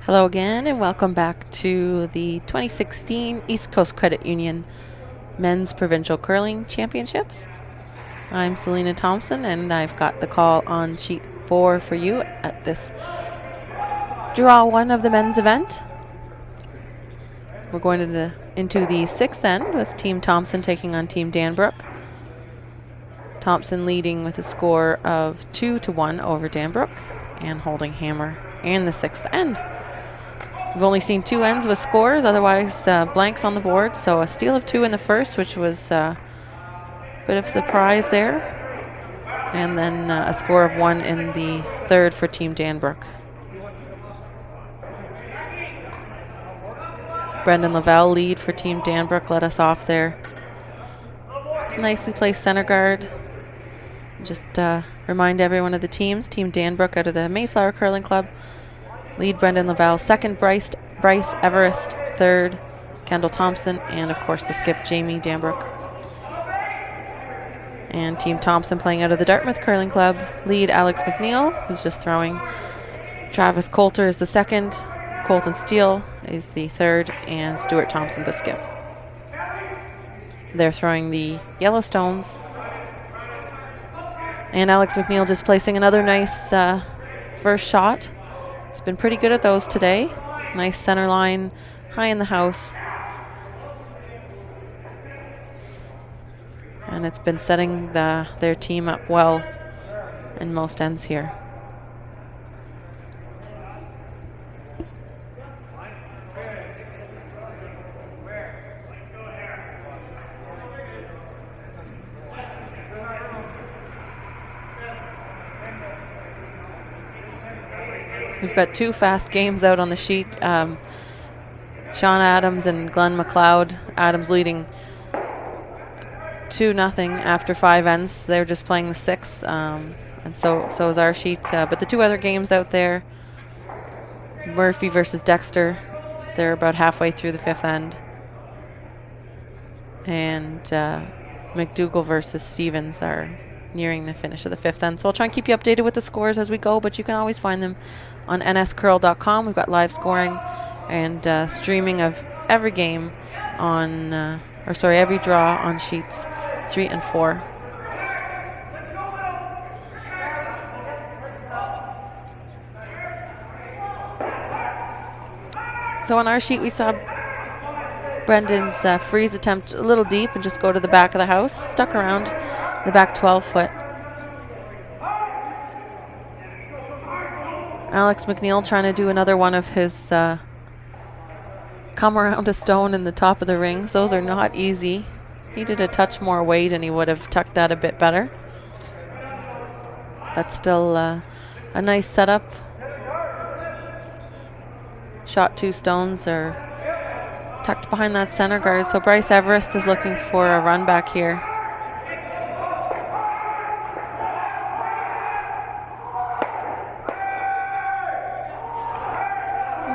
Hello again, and welcome back to the 2016 East Coast Credit Union Men's Provincial Curling Championships. I'm Selena Thompson, and I've got the call on sheet 4 for you at this draw 1 of the men's event. We're going into the 6th end with Team Thompson taking on Team Danbrook. Thompson leading with a score of 2-1 over Danbrook and holding hammer in the 6th end. We've only seen 2 ends with scores, otherwise blanks on the board. So a steal of 2 in the first, which was a bit of a surprise there. And then a score of 1 in the 3rd for Team Danbrook. Brendan Lavell lead for Team Danbrook led us off there. It's a nicely placed center guard. Just remind everyone of the teams. Team Danbrook out of the Mayflower Curling Club. Lead Brendan Lavell, 2nd Bryce Everist, 3rd Kendal Thompson, and of course the skip Jamie Danbrook. And Team Thompson playing out of the Dartmouth Curling Club. Lead Alex MacNeil, who's just throwing. Travis Colter is the 2nd. Colten Steele is the 3rd, and Stuart Thompson the skip. They're throwing the Yellowstones. And Alex MacNeil just placing another nice first shot. He's been pretty good at those today. Nice center line, high in the house. And it's been setting their team up well in most ends here. We've got 2 fast games out on the sheet. Sean Adams and Glenn McLeod. Adams leading 2-0 after 5 ends. They're just playing the 6th, and so is our sheet. But the 2 other games out there, Murphy versus Dexter, they're about halfway through the 5th end. And McDougall versus Stevens are nearing the finish of the 5th end. So I'll try and keep you updated with the scores as we go, but you can always find them on nscurl.com. We've got live scoring and streaming of every game on, every draw on sheets 3 and 4. So on our sheet, we saw Brendan's freeze attempt a little deep and just go to the back of the house, stuck around the back 12-foot. Alex MacNeil trying to do another one of his come around a stone in the top of the rings. Those are not easy. He did a touch more weight and he would have tucked that a bit better. But still a nice setup. Shot 2 stones are tucked behind that center guard. So Bryce Everist is looking for a run back here.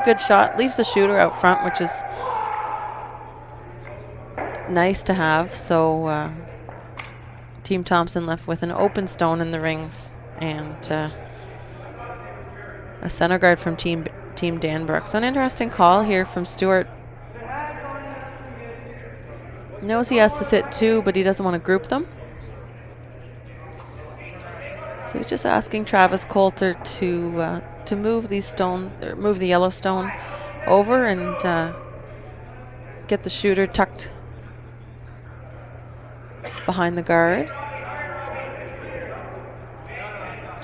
Good shot. Leaves the shooter out front, which is nice to have. So Team Thompson left with an open stone in the rings and a center guard from Team Danbrook. So an interesting call here from Stuart. Knows he has to sit 2, but he doesn't want to group them. So he's just asking Travis Colter to move these move the yellow stone over and get the shooter tucked behind the guard.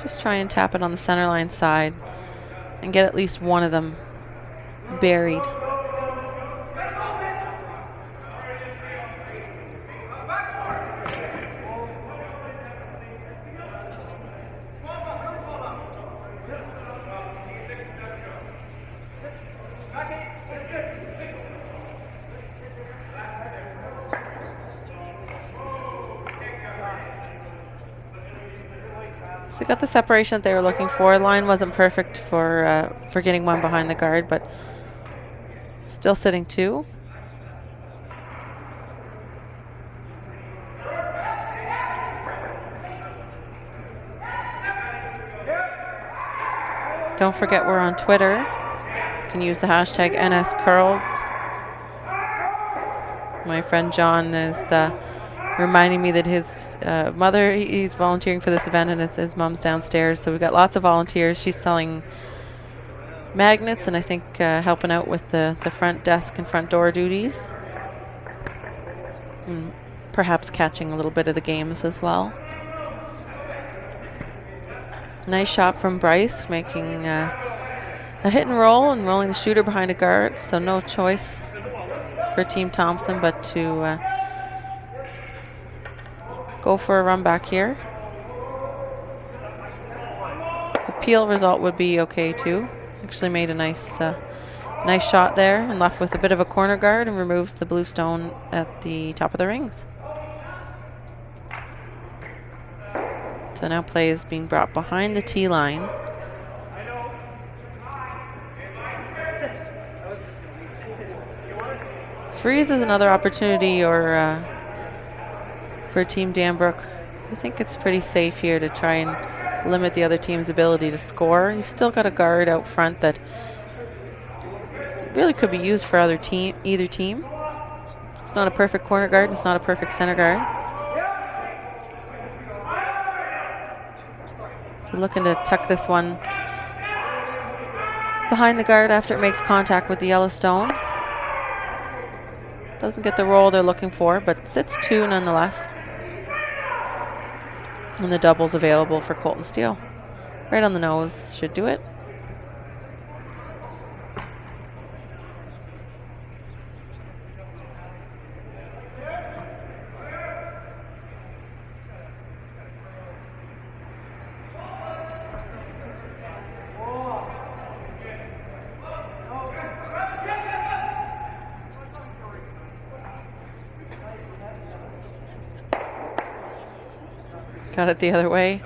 Just try and tap it on the center line side and get at least one of them buried. So they got the separation that they were looking for. Line wasn't perfect for getting one behind the guard, but still sitting 2. Don't forget we're on Twitter. You can use the hashtag NSCurls. My friend John is reminding me that his mother, he's volunteering for this event, and his mom's downstairs. So we've got lots of volunteers. She's selling magnets and I think helping out with the front desk and front door duties. And perhaps catching a little bit of the games as well. Nice shot from Bryce, making a hit and roll and rolling the shooter behind a guard. So no choice for Team Thompson but to go for a run back here. Appeal result would be okay too. Actually made a nice shot there and left with a bit of a corner guard and removes the blue stone at the top of the rings. So now play is being brought behind the tee line. Freeze is another opportunity for Team Danbrook. I think it's pretty safe here to try and limit the other team's ability to score. You still got a guard out front that really could be used for either team. It's not a perfect corner guard. It's not a perfect center guard. So looking to tuck this one behind the guard after it makes contact with the yellow stone. Doesn't get the roll they're looking for, but sits 2 nonetheless. And the double's available for Colten Steele. Right on the nose, should do it. Got it the other way.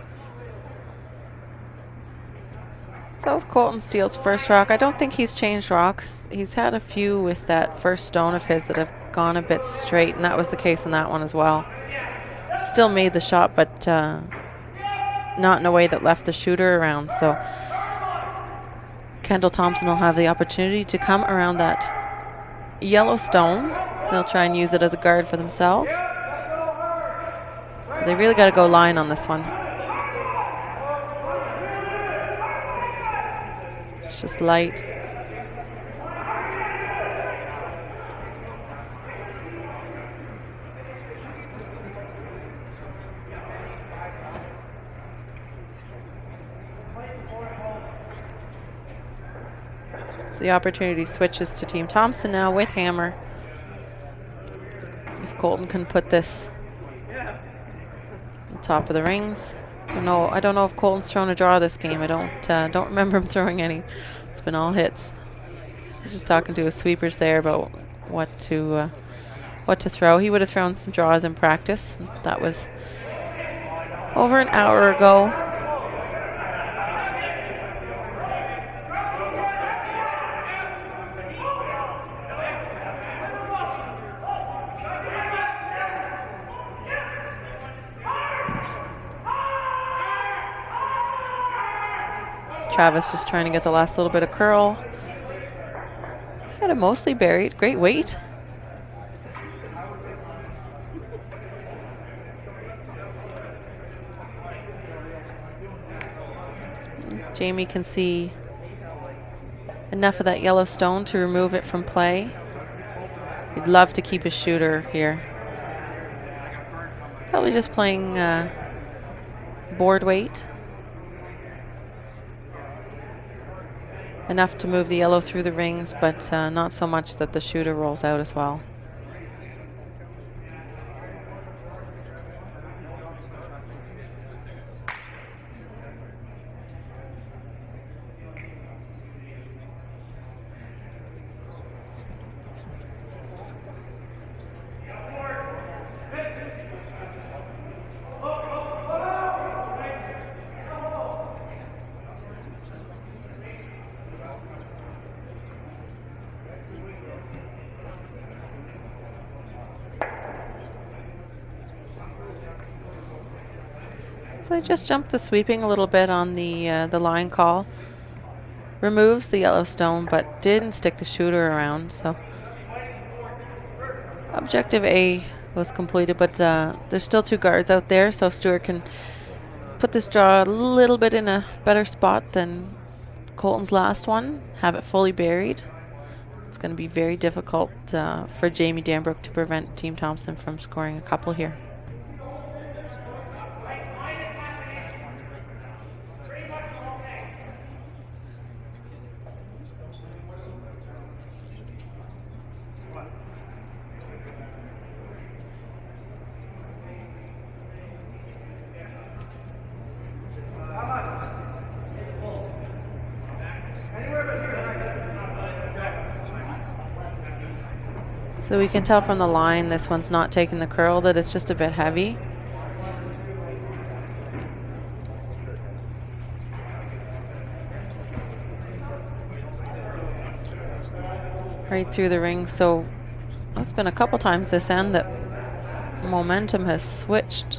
So that was Colten Steele's first rock. I don't think he's changed rocks. He's had a few with that first stone of his that have gone a bit straight, and that was the case in that one as well. Still made the shot, but not in a way that left the shooter around. So Kendal Thompson will have the opportunity to come around that yellow stone. They'll try and use it as a guard for themselves. They really got to go line on this one. It's just light. So the opportunity switches to Team Thompson now with hammer. If Colten can put this top of the rings. I don't know if Colten's thrown a draw this game. I don't remember him throwing any. It's been all hits. So just talking to his sweepers there about what to throw. He would have thrown some draws in practice. That was over an hour ago. Travis just trying to get the last little bit of curl. Got it mostly buried. Great weight. Jamie can see enough of that yellow stone to remove it from play. He'd love to keep his shooter here. Probably just playing board weight. Enough to move the yellow through the rings, but not so much that the shooter rolls out as well. So I just jumped the sweeping a little bit on the line call. Removes the yellow stone, but didn't stick the shooter around. So objective A was completed, but there's still two guards out there, so Stuart can put this draw a little bit in a better spot than Colten's last one. Have it fully buried. It's going to be very difficult for Jamie Danbrook to prevent Team Thompson from scoring a couple here. So we can tell from the line this one's not taking the curl, that it's just a bit heavy. Right through the ring. So that's been a couple times this end that momentum has switched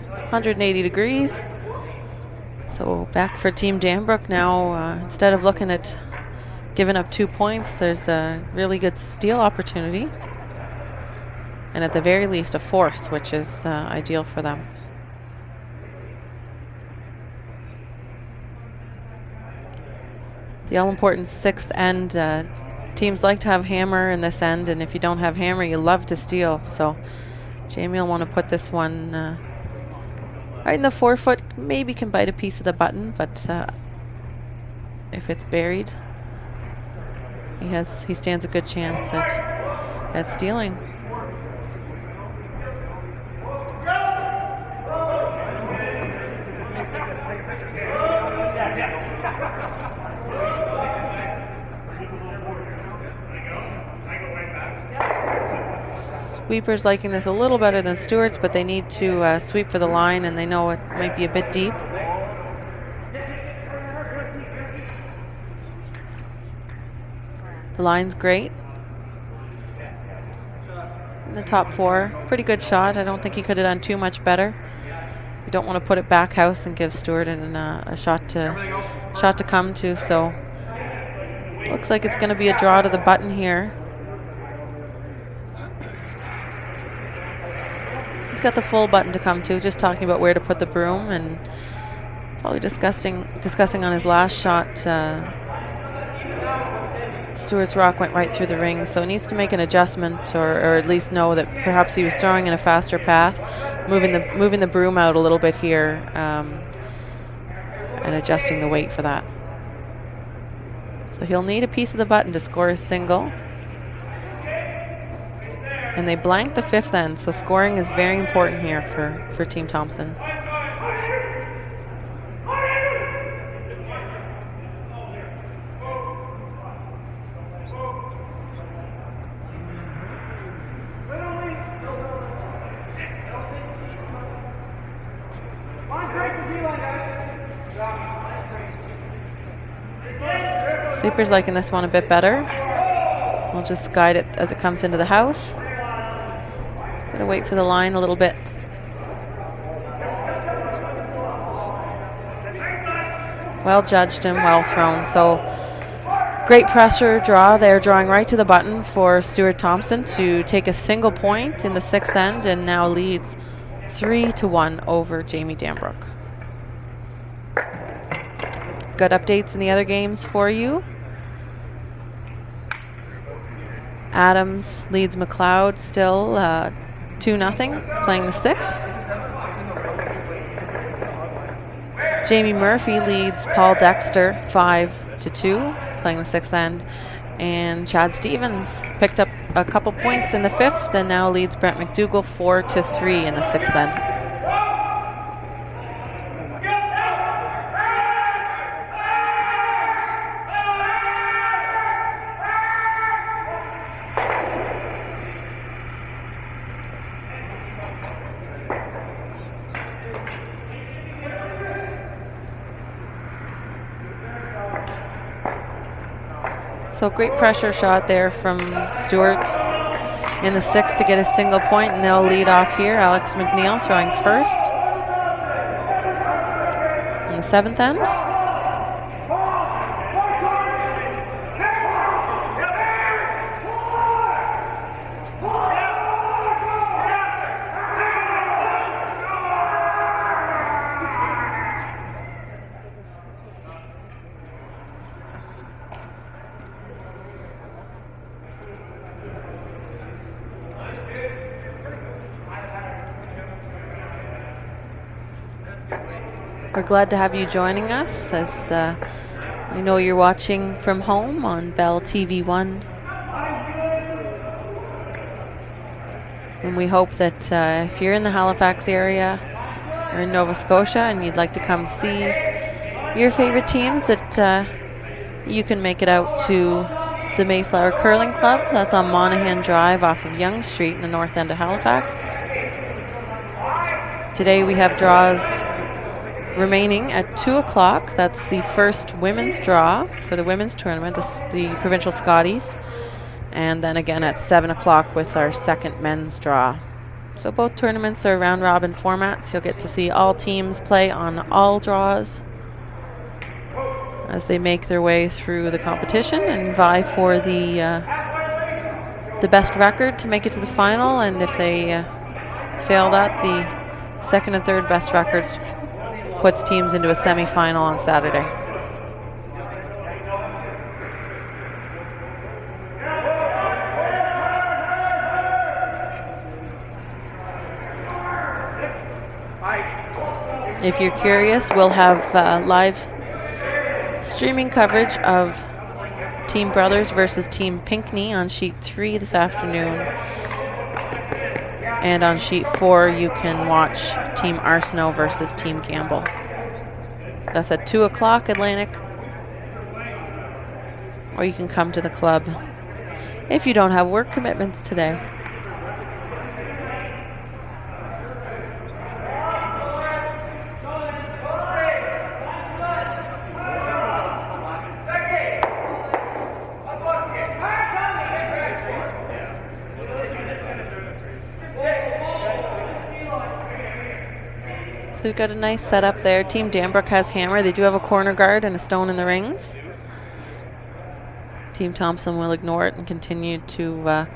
180 degrees. So back for Team Danbrook now. Instead of looking at giving up 2 points, there's a really good steal opportunity. And at the very least, a force, which is ideal for them. The all-important sixth end. Teams like to have hammer in this end, and if you don't have hammer, you love to steal. So Jamie will want to put this one Right in the forefoot, maybe can bite a piece of the button, but if it's buried, he stands a good chance at stealing. Sweepers liking this a little better than Stuart's, but they need to sweep for the line, and they know it might be a bit deep. The line's great. In the top 4, pretty good shot. I don't think he could have done too much better. You don't want to put it back house and give Stuart a shot to come to. So looks like it's going to be a draw to the button here. He's got the full button to come to, just talking about where to put the broom and probably discussing on his last shot. Stuart's rock went right through the ring, so he needs to make an adjustment or at least know that perhaps he was throwing in a faster path, moving the broom out a little bit here and adjusting the weight for that. So he'll need a piece of the button to score a single. And they blanked the 5th end, so scoring is very important here for Team Thompson. Sweeper's liking this one a bit better. We'll just guide it as it comes into the house. Gotta wait for the line a little bit. Well judged and well thrown. So great pressure draw. They're drawing right to the button for Stuart Thompson to take a single point in the 6th end and now leads 3-1 over Jamie Danbrook. Good updates in the other games for you. Adams leads McLeod still 2-0, playing the 6th. Jamie Murphy leads Paul Dexter 5-2, playing the 6th end. And Chad Stevens picked up a couple points in the 5th and now leads Brent McDougall 4-3 in the 6th end. So great pressure shot there from Stuart in the 6th to get a single point, and they'll lead off here. Alex MacNeil throwing first in the 7th end. We're glad to have you joining us as we know you're watching from home on Bell TV1. And we hope that if you're in the Halifax area or in Nova Scotia and you'd like to come see your favorite teams, that you can make it out to the Mayflower Curling Club. That's on Monaghan Drive off of Yonge Street in the north end of Halifax. Today we have draws remaining at 2 o'clock. That's the first women's draw for the women's tournament, the Provincial Scotties. And then again at 7 o'clock with our second men's draw. So both tournaments are round robin formats. You'll get to see all teams play on all draws as they make their way through the competition and vie for the best record to make it to the final. And if they fail that, the second and third best records puts teams into a semi-final on Saturday. If you're curious, we'll have live streaming coverage of Team Brothers versus Team Pinckney on sheet 3 this afternoon. And on sheet 4, you can watch Team Arsenault versus Team Campbell. That's at 2 o'clock Atlantic. Or you can come to the club if you don't have work commitments today. So we've got a nice setup there. Team Danbrook has hammer. They do have a corner guard and a stone in the rings. Team Thompson will ignore it and continue to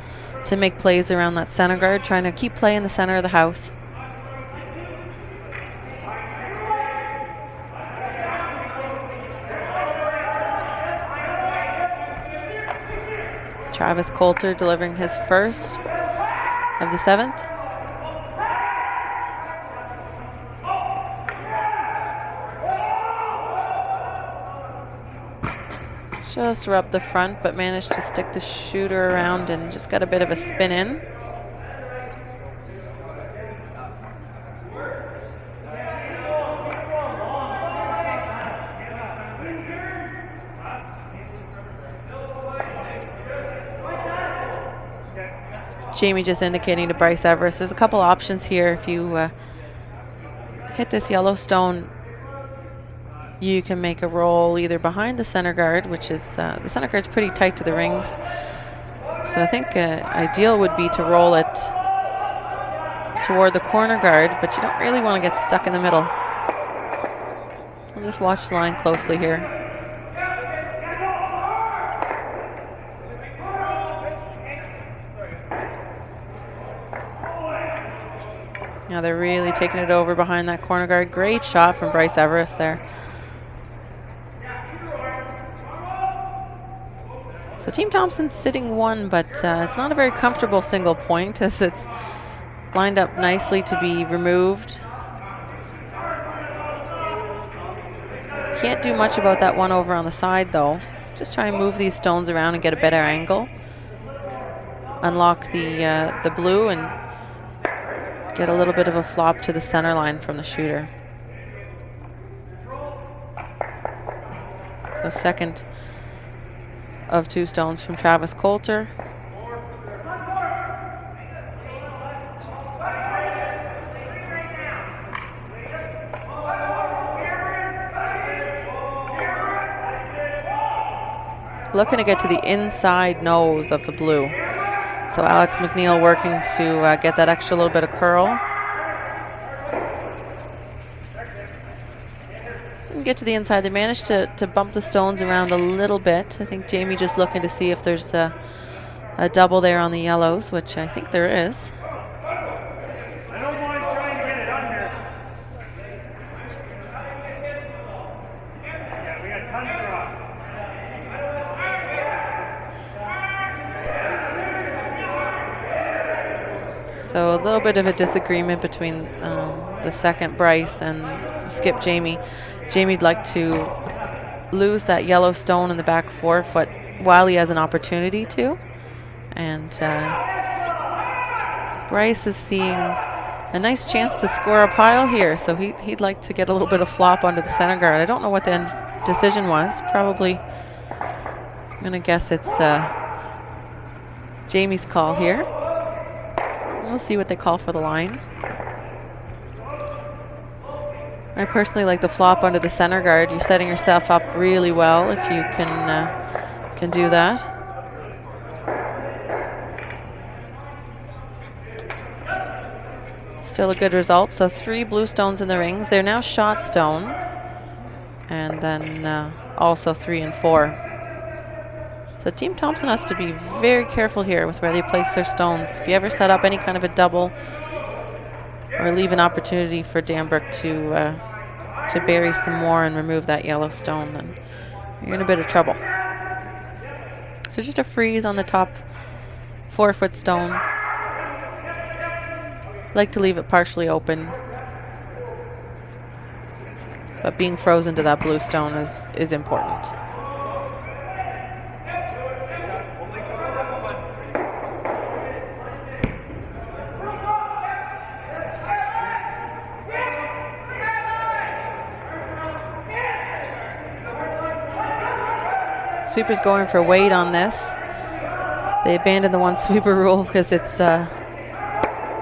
make plays around that center guard, trying to keep play in the center of the house. Travis Colter delivering his first of the 7th. Just rubbed the front, but managed to stick the shooter around and just got a bit of a spin in. Jamie just indicating to Bryce Everist, there's a couple options here. If you hit this yellow stone, you can make a roll either behind the center guard, which is, the center guard's pretty tight to the rings. So I think ideal would be to roll it toward the corner guard, but you don't really want to get stuck in the middle. We'll just watch the line closely here. Now they're really taking it over behind that corner guard. Great shot from Bryce Everist there. So Team Thompson's sitting 1, but it's not a very comfortable single point as it's lined up nicely to be removed. Can't do much about that one over on the side though. Just try and move these stones around and get a better angle. Unlock the blue and get a little bit of a flop to the center line from the shooter. So second of 2 stones from Travis Colter. Looking to get to the inside nose of the blue. So Alex MacNeil working to get that extra little bit of curl. Didn't get to the inside. They managed to bump the stones around a little bit. I think Jamie just looking to see if there's a double there on the yellows, which I think there is. I don't mind trying to get it under. Yeah, we got tons of rock. So a little bit of a disagreement between the second Bryce and skip Jamie. Jamie'd like to lose that yellow stone in the back 4 foot while he has an opportunity to. And Bryce is seeing a nice chance to score a pile here. So he'd like to get a little bit of flop onto the center guard. I don't know what the end decision was. Probably, I'm going to guess it's Jamie's call here. We'll see what they call for the line. I personally like the flop under the center guard. You're setting yourself up really well if you can do that. Still a good result. So 3 blue stones in the rings. They're now shot stone. And then also 3 and 4. So Team Thompson has to be very careful here with where they place their stones. If you ever set up any kind of a double or leave an opportunity for Danbrook to bury some more and remove that yellow stone, then you're in a bit of trouble. So just a freeze on the top 4 foot stone. Like to leave it partially open. But being frozen to that blue stone is important. Sweeper's going for weight on this. They abandoned the one sweeper rule because it's a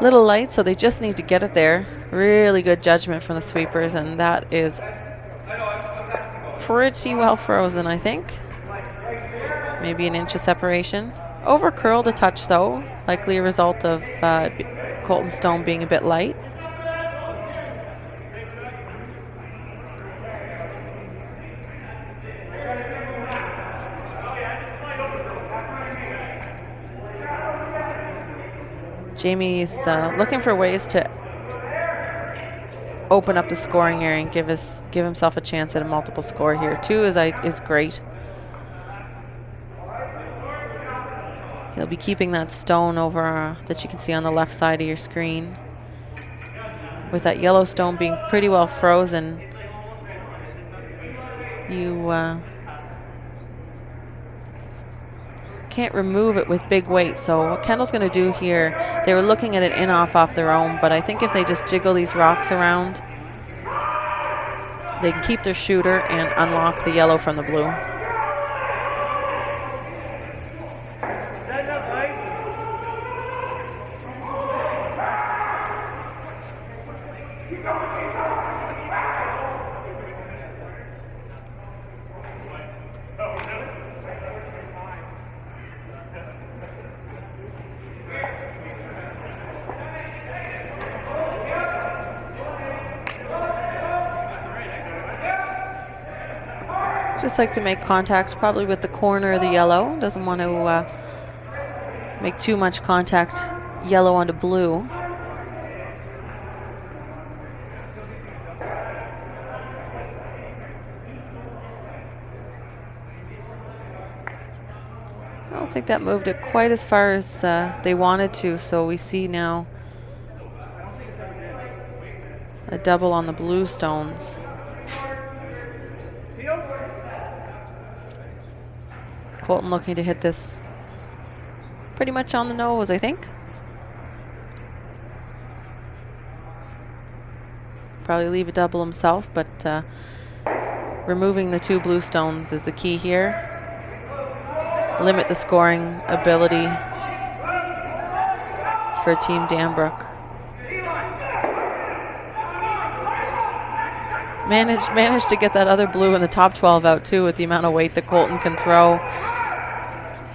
little light, so they just need to get it there. Really good judgment from the sweepers, and that is pretty well frozen, I think. Maybe an inch of separation. Over curled a touch, though, likely a result of Colten's stone being a bit light. Jamie's looking for ways to open up the scoring area and give himself a chance at a multiple score here. 2 is great. He'll be keeping that stone over that you can see on the left side of your screen. With that yellow stone being pretty well frozen, you can't remove it with big weight. So what Kendal's going to do here, they were looking at it off their own, but I think if they just jiggle these rocks around, they can keep their shooter and unlock the yellow from the blue. Just like to make contact probably with the corner of the yellow. Doesn't want to make too much contact yellow onto blue. I don't think that moved it quite as far as they wanted to, so we see now a double on the blue stones. Colten looking to hit this pretty much on the nose, I think. Probably leave a double himself, but removing the 2 blue stones is the key here. Limit the scoring ability for Team Danbrook. Managed to get that other blue in the top 12 out too with the amount of weight that Colten can throw.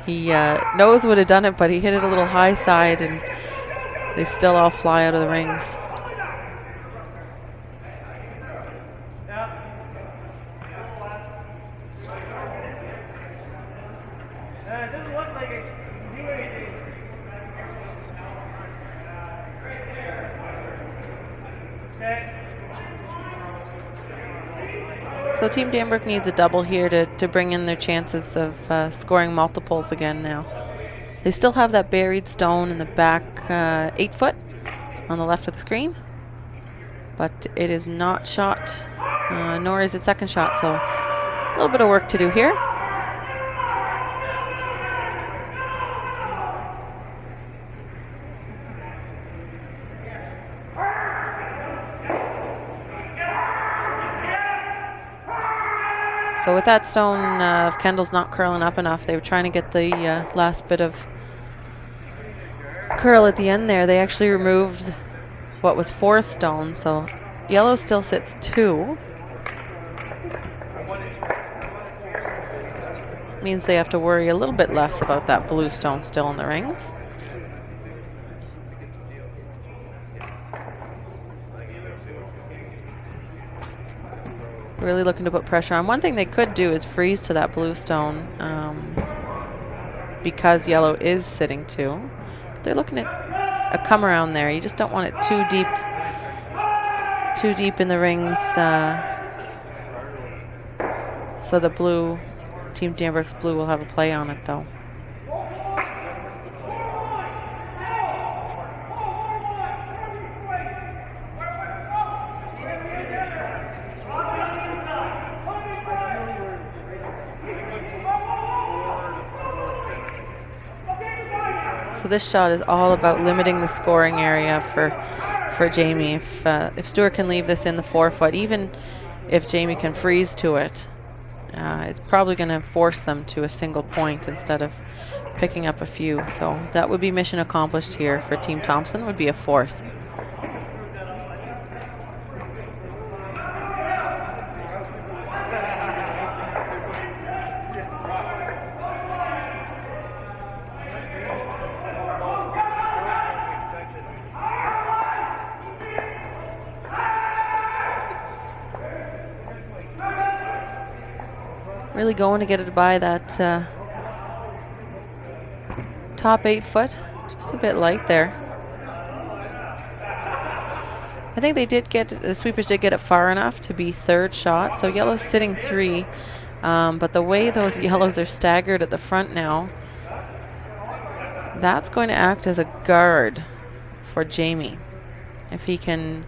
He knows would have done it, but he hit it a little high side, and they still all fly out of the rings. So Team Danbrook needs a double here to bring in their chances of scoring multiples again now. They still have that buried stone in the back 8 foot on the left of the screen, but it is not shot, nor is it second shot, so a little bit of work to do here. So with that stone, if Kendal's not curling up enough, they were trying to get the last bit of curl at the end there. They actually removed what was 4th stone, so yellow still sits 2. Means they have to worry a little bit less about that blue stone still in the rings. Really looking to put pressure on. One thing they could do is freeze to that blue stone because yellow is sitting 2. But they're looking at a come around there. You just don't want it too deep in the rings. So the blue, Team Danbrook's blue, will have a play on it though. So this shot is all about limiting the scoring area for Jamie. If Stuart can leave this in the 4 foot, even if Jamie can freeze to it, it's probably going to force them to a single point instead of picking up a few. So that would be mission accomplished here for Team Thompson, would be a force. Really going to get it by that top 8 foot. Just a bit light there. I think they did get, the sweepers did get it far enough to be third shot. So yellow's sitting 3. But the way those yellows are staggered at the front now, that's going to act as a guard for Jamie. If he can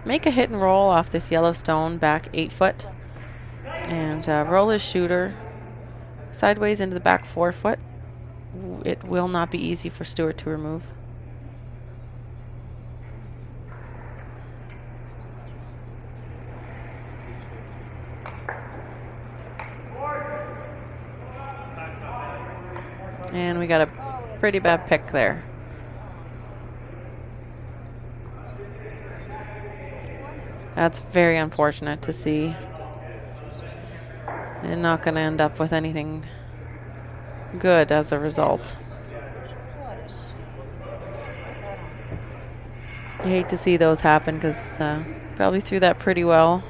make a hit and roll off this Yellowstone back 8 foot, and roll his shooter sideways into the back 4 foot, it will not be easy for Stuart to remove. And we got a pretty bad pick there. That's very unfortunate to see. And not going to end up with anything good as a result. You hate to see those happen because probably threw that pretty well.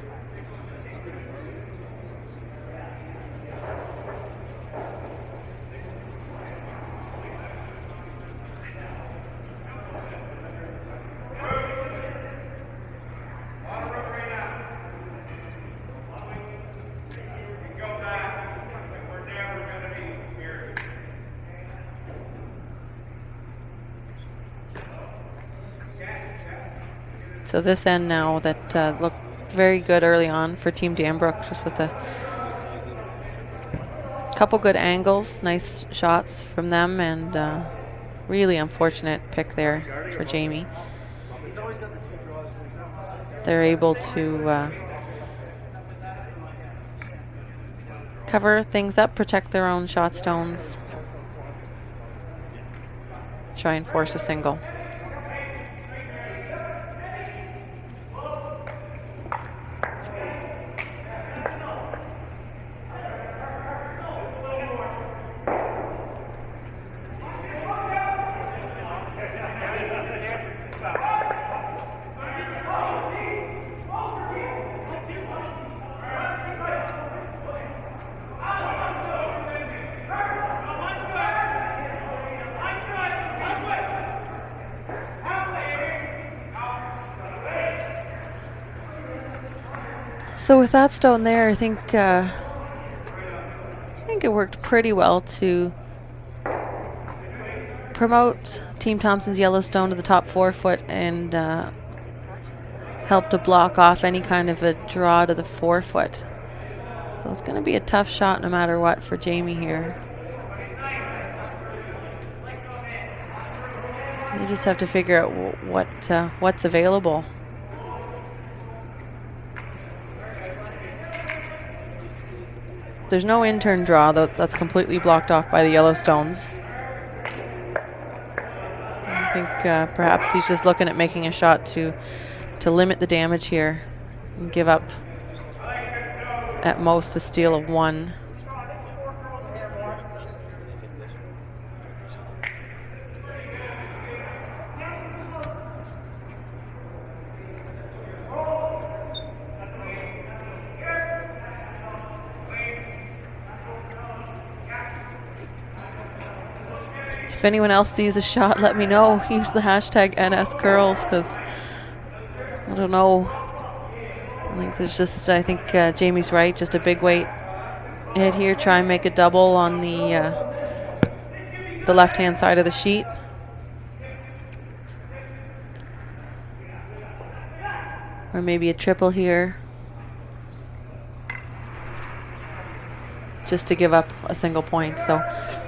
So this end now that looked very good early on for Team Danbrook, just with a couple good angles, nice shots from them, and really unfortunate pick there for Jamie. They're able to cover things up, protect their own shot stones, try and force a single. So with that stone there, I think it worked pretty well to promote Team Thompson's Yellowstone to the top 4 foot and help to block off any kind of a draw to the 4 foot. So it's going to be a tough shot no matter what for Jamie here. You just have to figure out what's available. There's no in-turn draw, though. That's completely blocked off by the Yellowstones. I think perhaps he's just looking at making a shot to limit the damage here and give up at most a steal of 1. If anyone else sees a shot, let me know. Use the hashtag NSCurls, because I don't know. I think Jamie's right. Just a big weight hit here. Try and make a double on the left-hand side of the sheet. Or maybe a triple here. just to give up a single point. So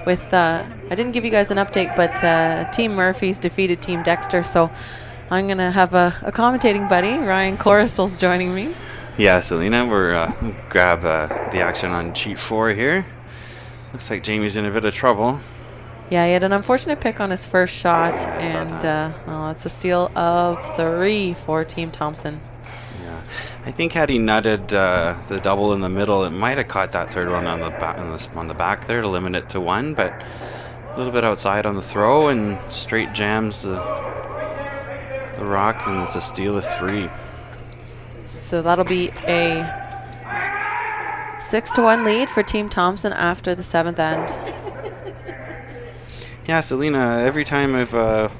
with I didn't give you guys an update, but Team Murphy's defeated Team Dexter. So I'm going to have a commentating buddy. Ryan Corrisel's joining me. Yeah, Selena, we're grab the action on sheet 4 here. Looks like Jamie's in a bit of trouble. Yeah, he had an unfortunate pick on his first shot, and well, it's a steal of 3 for Team Thompson. Yeah, I think had he nutted the double in the middle, it might have caught that third one on the back there to limit it to 1, but a little bit outside on the throw and straight jams the rock, and it's a steal of 3. So that'll be a 6-1 lead for Team Thompson after the 7th end. Yeah, Selena, every time I've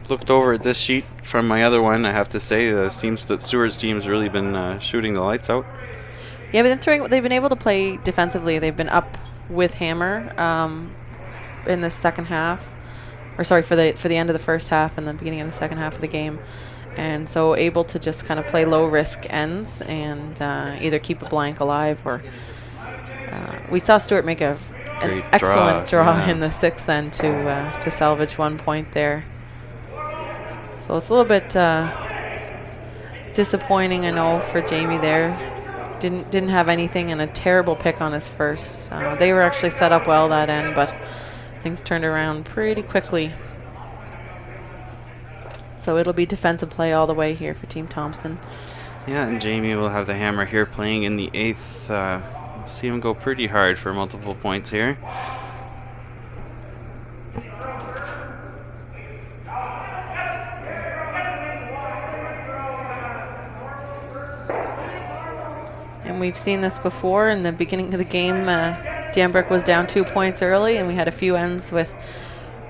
looked over at this sheet from my other one, I have to say, it seems that Stuart's team's really been shooting the lights out. Yeah, but they've been able to play defensively. They've been up with hammer in the second half, or sorry, for the end of the first half and the beginning of the second half of the game, and so able to just kind of play low risk ends and either keep a blank alive or we saw Stuart make an excellent draw in the 6th end to salvage 1 point there. So it's a little bit disappointing, I know, for Jamie there. Didn't have anything and a terrible pick on his first. They were actually set up well that end, but things turned around pretty quickly. So it'll be defensive play all the way here for Team Thompson. Yeah, and Jamie will have the hammer here playing in the 8th. See him go pretty hard for multiple points here. And we've seen this before in the beginning of the game. Danbrook was down 2 points early, and we had a few ends with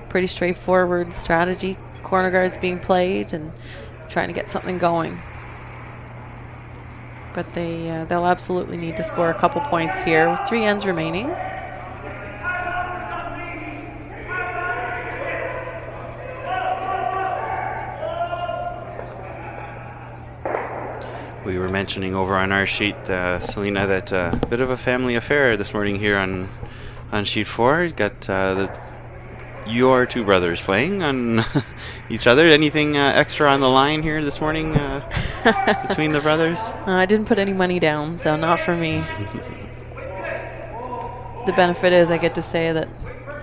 pretty straightforward strategy. Corner guards being played and trying to get something going. But they'll absolutely need to score a couple points here with 3 ends remaining. We were mentioning over on our sheet, Selena, that a bit of a family affair this morning here on sheet 4. You got your 2 brothers playing on each other. Anything extra on the line here this morning between the brothers? I didn't put any money down, so not for me. The benefit is I get to say that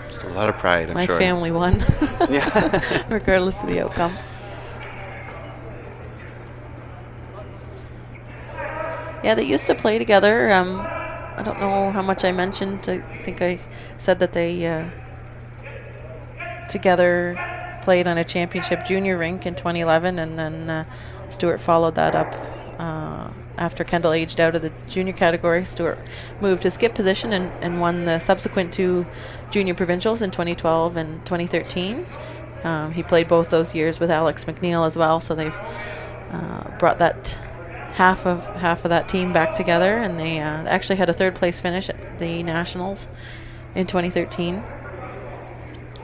just a lot of pride, I'm sure. My family won, yeah, regardless of the outcome. Yeah, they used to play together. I don't know how much I mentioned. I think I said that they together played on a championship junior rink in 2011, and then Stuart followed that up after Kendal aged out of the junior category. Stuart moved to skip position and won the subsequent 2 junior provincials in 2012 and 2013. He played both those years with Alex MacNeil as well, so they've brought that half of that team back together, and they actually had a 3rd place finish at the Nationals in 2013.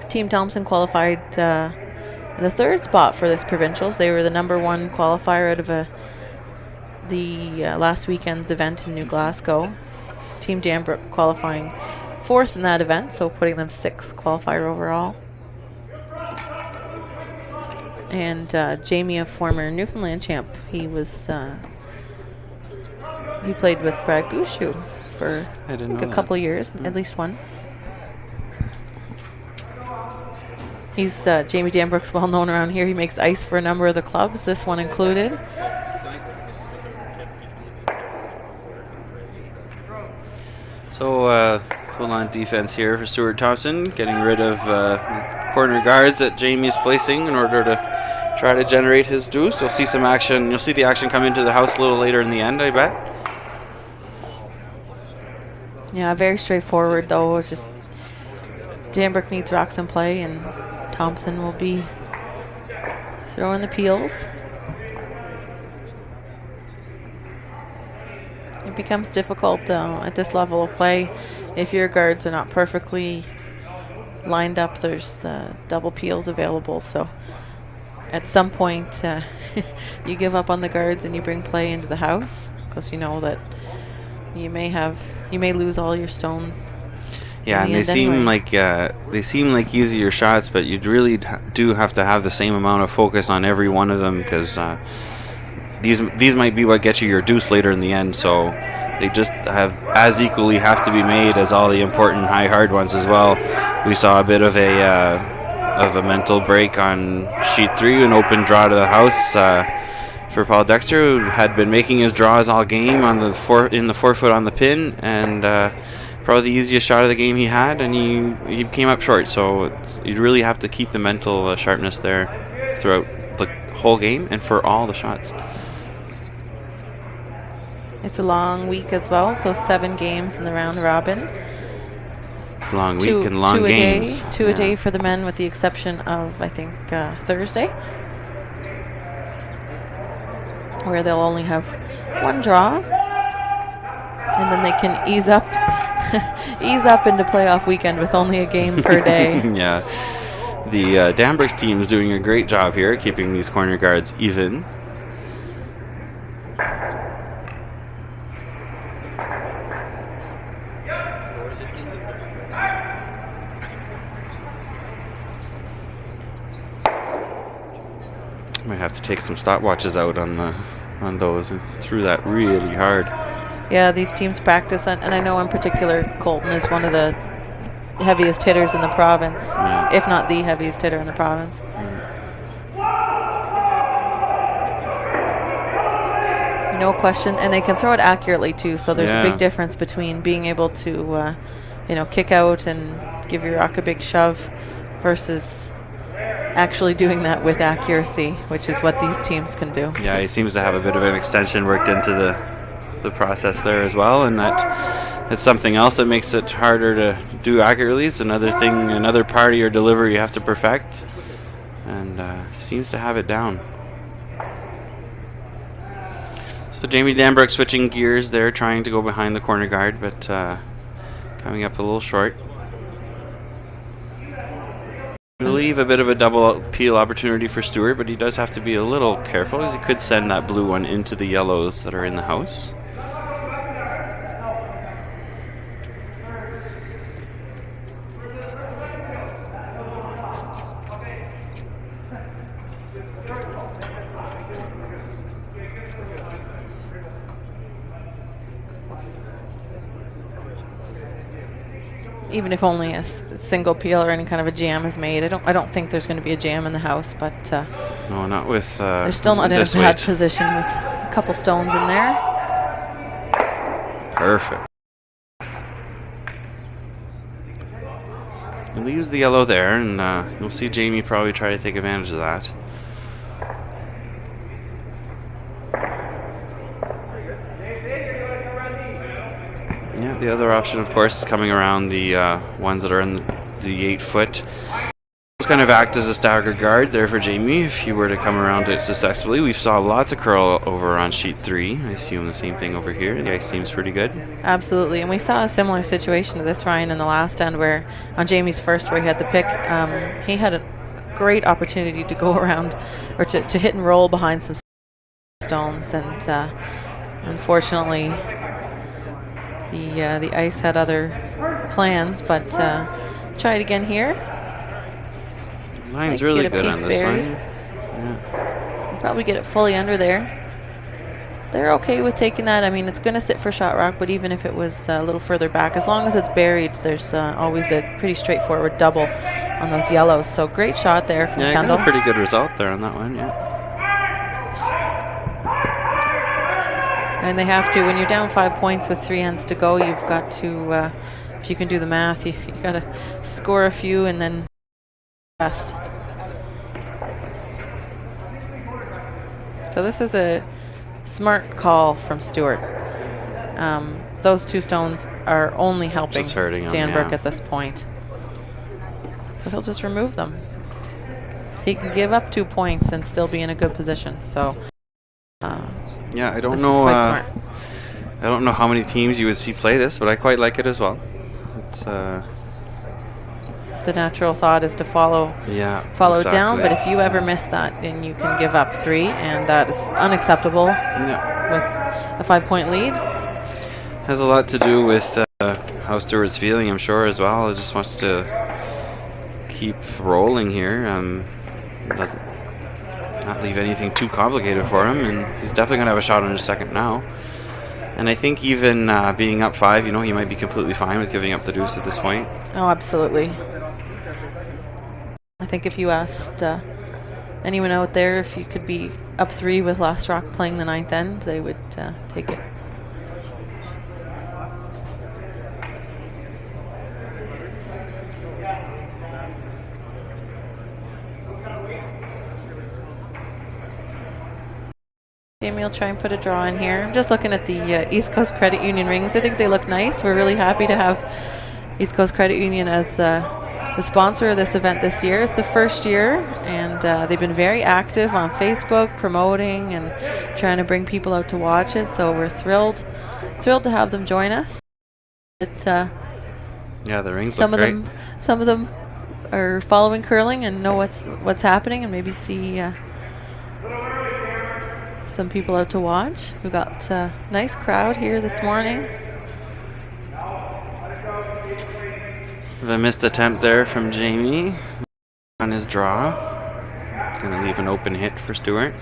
Team Thompson qualified in the 3rd spot for this provincials. They were the number 1 qualifier out of the last weekend's event in New Glasgow. Team Danbrook qualifying 4th in that event, so putting them 6th qualifier overall. And Jamie, a former Newfoundland champ, he played with Brad Gushu for a couple years, at least one. He's Jamie Danbrook's well known around here. He makes ice for a number of the clubs, this one included. So full on defense here for Stuart Thompson, getting rid of the corner guards that Jamie's placing in order to try to generate his deuce. You'll see some action. You'll see the action come into the house a little later in the end, I bet. Yeah, very straightforward though. It's just Danbrook needs rocks in play, and Thompson will be throwing the peels. It becomes difficult at this level of play if your guards are not perfectly lined up. There's double peels available, so at some point you give up on the guards and you bring play into the house, because you know that you may lose all your stones Yeah, and they seem like easier shots, but you really do have to have the same amount of focus on every one of them, because these might be what gets you your deuce later in the end. So they just have to be made as all the important high hard ones as well. We saw a bit of a mental break on sheet 3, an open draw to the house for Paul Dexter, who had been making his draws all game on the 4 foot on the pin, and probably the easiest shot of the game he had, and he came up short. So you really have to keep the mental sharpness there throughout the whole game and for all the shots. It's a long week as well, so 7 games in the round robin. Long week and long games. Two a day for the men, with the exception of, I think, Thursday, where they'll only have 1 draw, and then they can ease up into playoff weekend with only a game per day. Yeah. The Danbrook team is doing a great job here, keeping these corner guards even. Might have to take some stopwatches out on those, and threw that really hard. Yeah, these teams practice, and I know in particular Colten is one of the heaviest hitters in the province, if not the heaviest hitter in the province. No question, and they can throw it accurately too. So there's a big difference between being able to, kick out and give your rock a big shove, versus actually doing that with accuracy, which is what these teams can do. Yeah, he seems to have a bit of an extension worked into the process there as well, and that's something else that makes it harder to do accurately. It's another thing, another part of your delivery you have to perfect, and seems to have it down. So Jamie Danbrook switching gears there, trying to go behind the corner guard, but coming up a little short. We'll leave a bit of a double peel opportunity for Stuart, but he does have to be a little careful, as he could send that blue one into the yellows that are in the house. Even if only a single peel or any kind of a jam is made, I don't think there's going to be a jam in the house, but no, not with. They're still not in a bad position with a couple stones in there. Perfect. He leaves the yellow there, and you'll see Jamie probably try to take advantage of that. Yeah, the other option, of course, is coming around the ones that are in the 8 foot. It's kind of act as a stagger guard there for Jamie if he were to come around it successfully. We saw lots of curl over on sheet 3. I assume the same thing over here. The ice seems pretty good. Absolutely, and we saw a similar situation to this, Ryan, in the last end, where on Jamie's first, where he had the pick, he had a great opportunity to go around, or to hit and roll behind some stones, and unfortunately the ice had other plans, but try it again here. Line's really good on this one. Yeah. Probably get it fully under there. They're okay with taking that. I mean, it's going to sit for shot rock, but even if it was a little further back, as long as it's buried, there's always a pretty straightforward double on those yellows. So great shot there from Kendal. Got a pretty good result there on that one, yeah. And they have to, when you're down 5 points with 3 ends to go, you've got to, if you can do the math, you got to score a few and then best. So this is a smart call from Stuart. Those 2 stones are only helping Danbrook at this point. So he'll just remove them. He can give up 2 points and still be in a good position. So yeah, I don't know. I don't know how many teams you would see play this, but I quite like it as well. It's, the natural thought is to follow exactly. down, but if you ever miss that, then you can give up 3, and that is unacceptable with a 5-point lead. Has a lot to do with how Stuart's feeling, I'm sure, as well. He just wants to keep rolling here. Doesn't not leave anything too complicated for him, and he's definitely going to have a shot on his second now. And I think even being up 5, he might be completely fine with giving up the deuce at this point. Oh, absolutely. I think if you asked anyone out there if you could be up 3 with Last Rock playing the 9th end, they would take it. Jamie will try and put a draw in here. I'm just looking at the East Coast Credit Union rings. I think they look nice. We're really happy to have East Coast Credit Union as the sponsor of this event this year. It's the first year, and they've been very active on Facebook, promoting and trying to bring people out to watch it. So we're thrilled to have them join us. Yeah, the rings look great. Some of them are following curling and know what's happening, and maybe see some people out to watch. We've got a nice crowd here this morning. A missed attempt there from Jamie on his draw. It's going to leave an open hit for Stuart.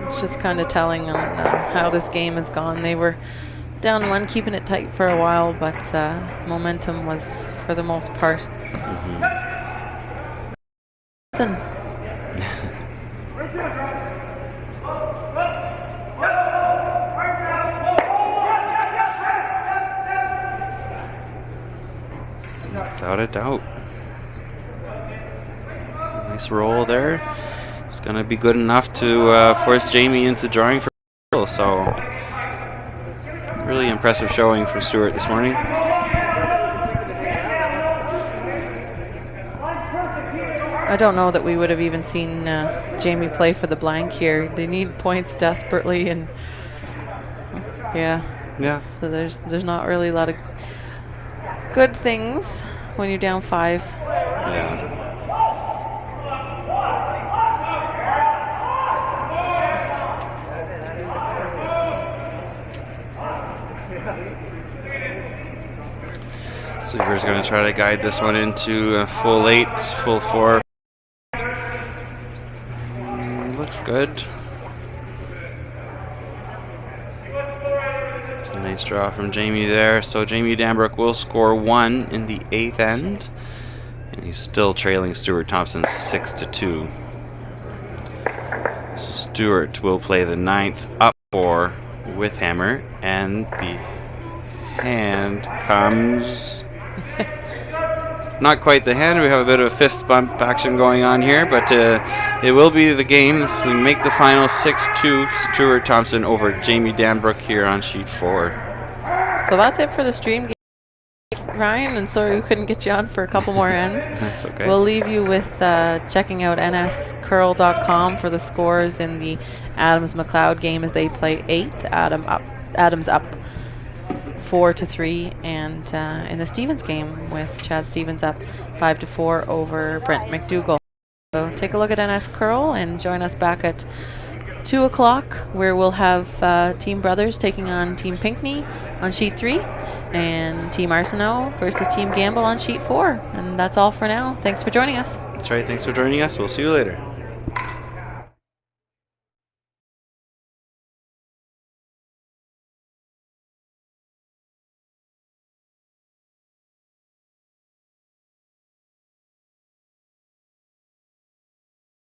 It's just kind of telling on how this game has gone. They were down 1, keeping it tight for a while, but momentum was for the most part. Without a doubt. Nice roll there. It's going to be good enough to force Jamie into drawing for Steele. So, really impressive showing from Stuart this morning. I don't know that we would have even seen Jamie play for the blank here. They need points desperately, and yeah. So there's not really a lot of good things when you're down 5. Yeah. So we're going to try to guide this one into full 8, full 4. Looks good. It's a nice draw from Jamie there. So Jamie Danbrook will score 1 in the 8th end. And he's still trailing Stuart Thompson 6-2. So Stuart will play the 9th up 4 with hammer. And the hand comes... Not quite the hand. We have a bit of a fist bump action going on here, but it will be the game. We make the final 6-2 Stuart Thompson over Jamie Danbrook here on sheet 4. So that's it for the stream game, Ryan, and sorry we couldn't get you on for a couple more ends. That's okay. We'll leave you with checking out nscurl.com for the scores in the Adams-McLeod game as they play 8th. Adams up 4-3, and in the Stevens game with Chad Stevens up 5-4 over Brent McDougall. So take a look at NS Curl and join us back at 2 o'clock, where we'll have Team Brothers taking on Team Pinckney on sheet 3 and Team Arsenault versus Team Gamble on sheet 4. And that's all for now. Thanks for joining us. That's right. Thanks for joining us. We'll see you later.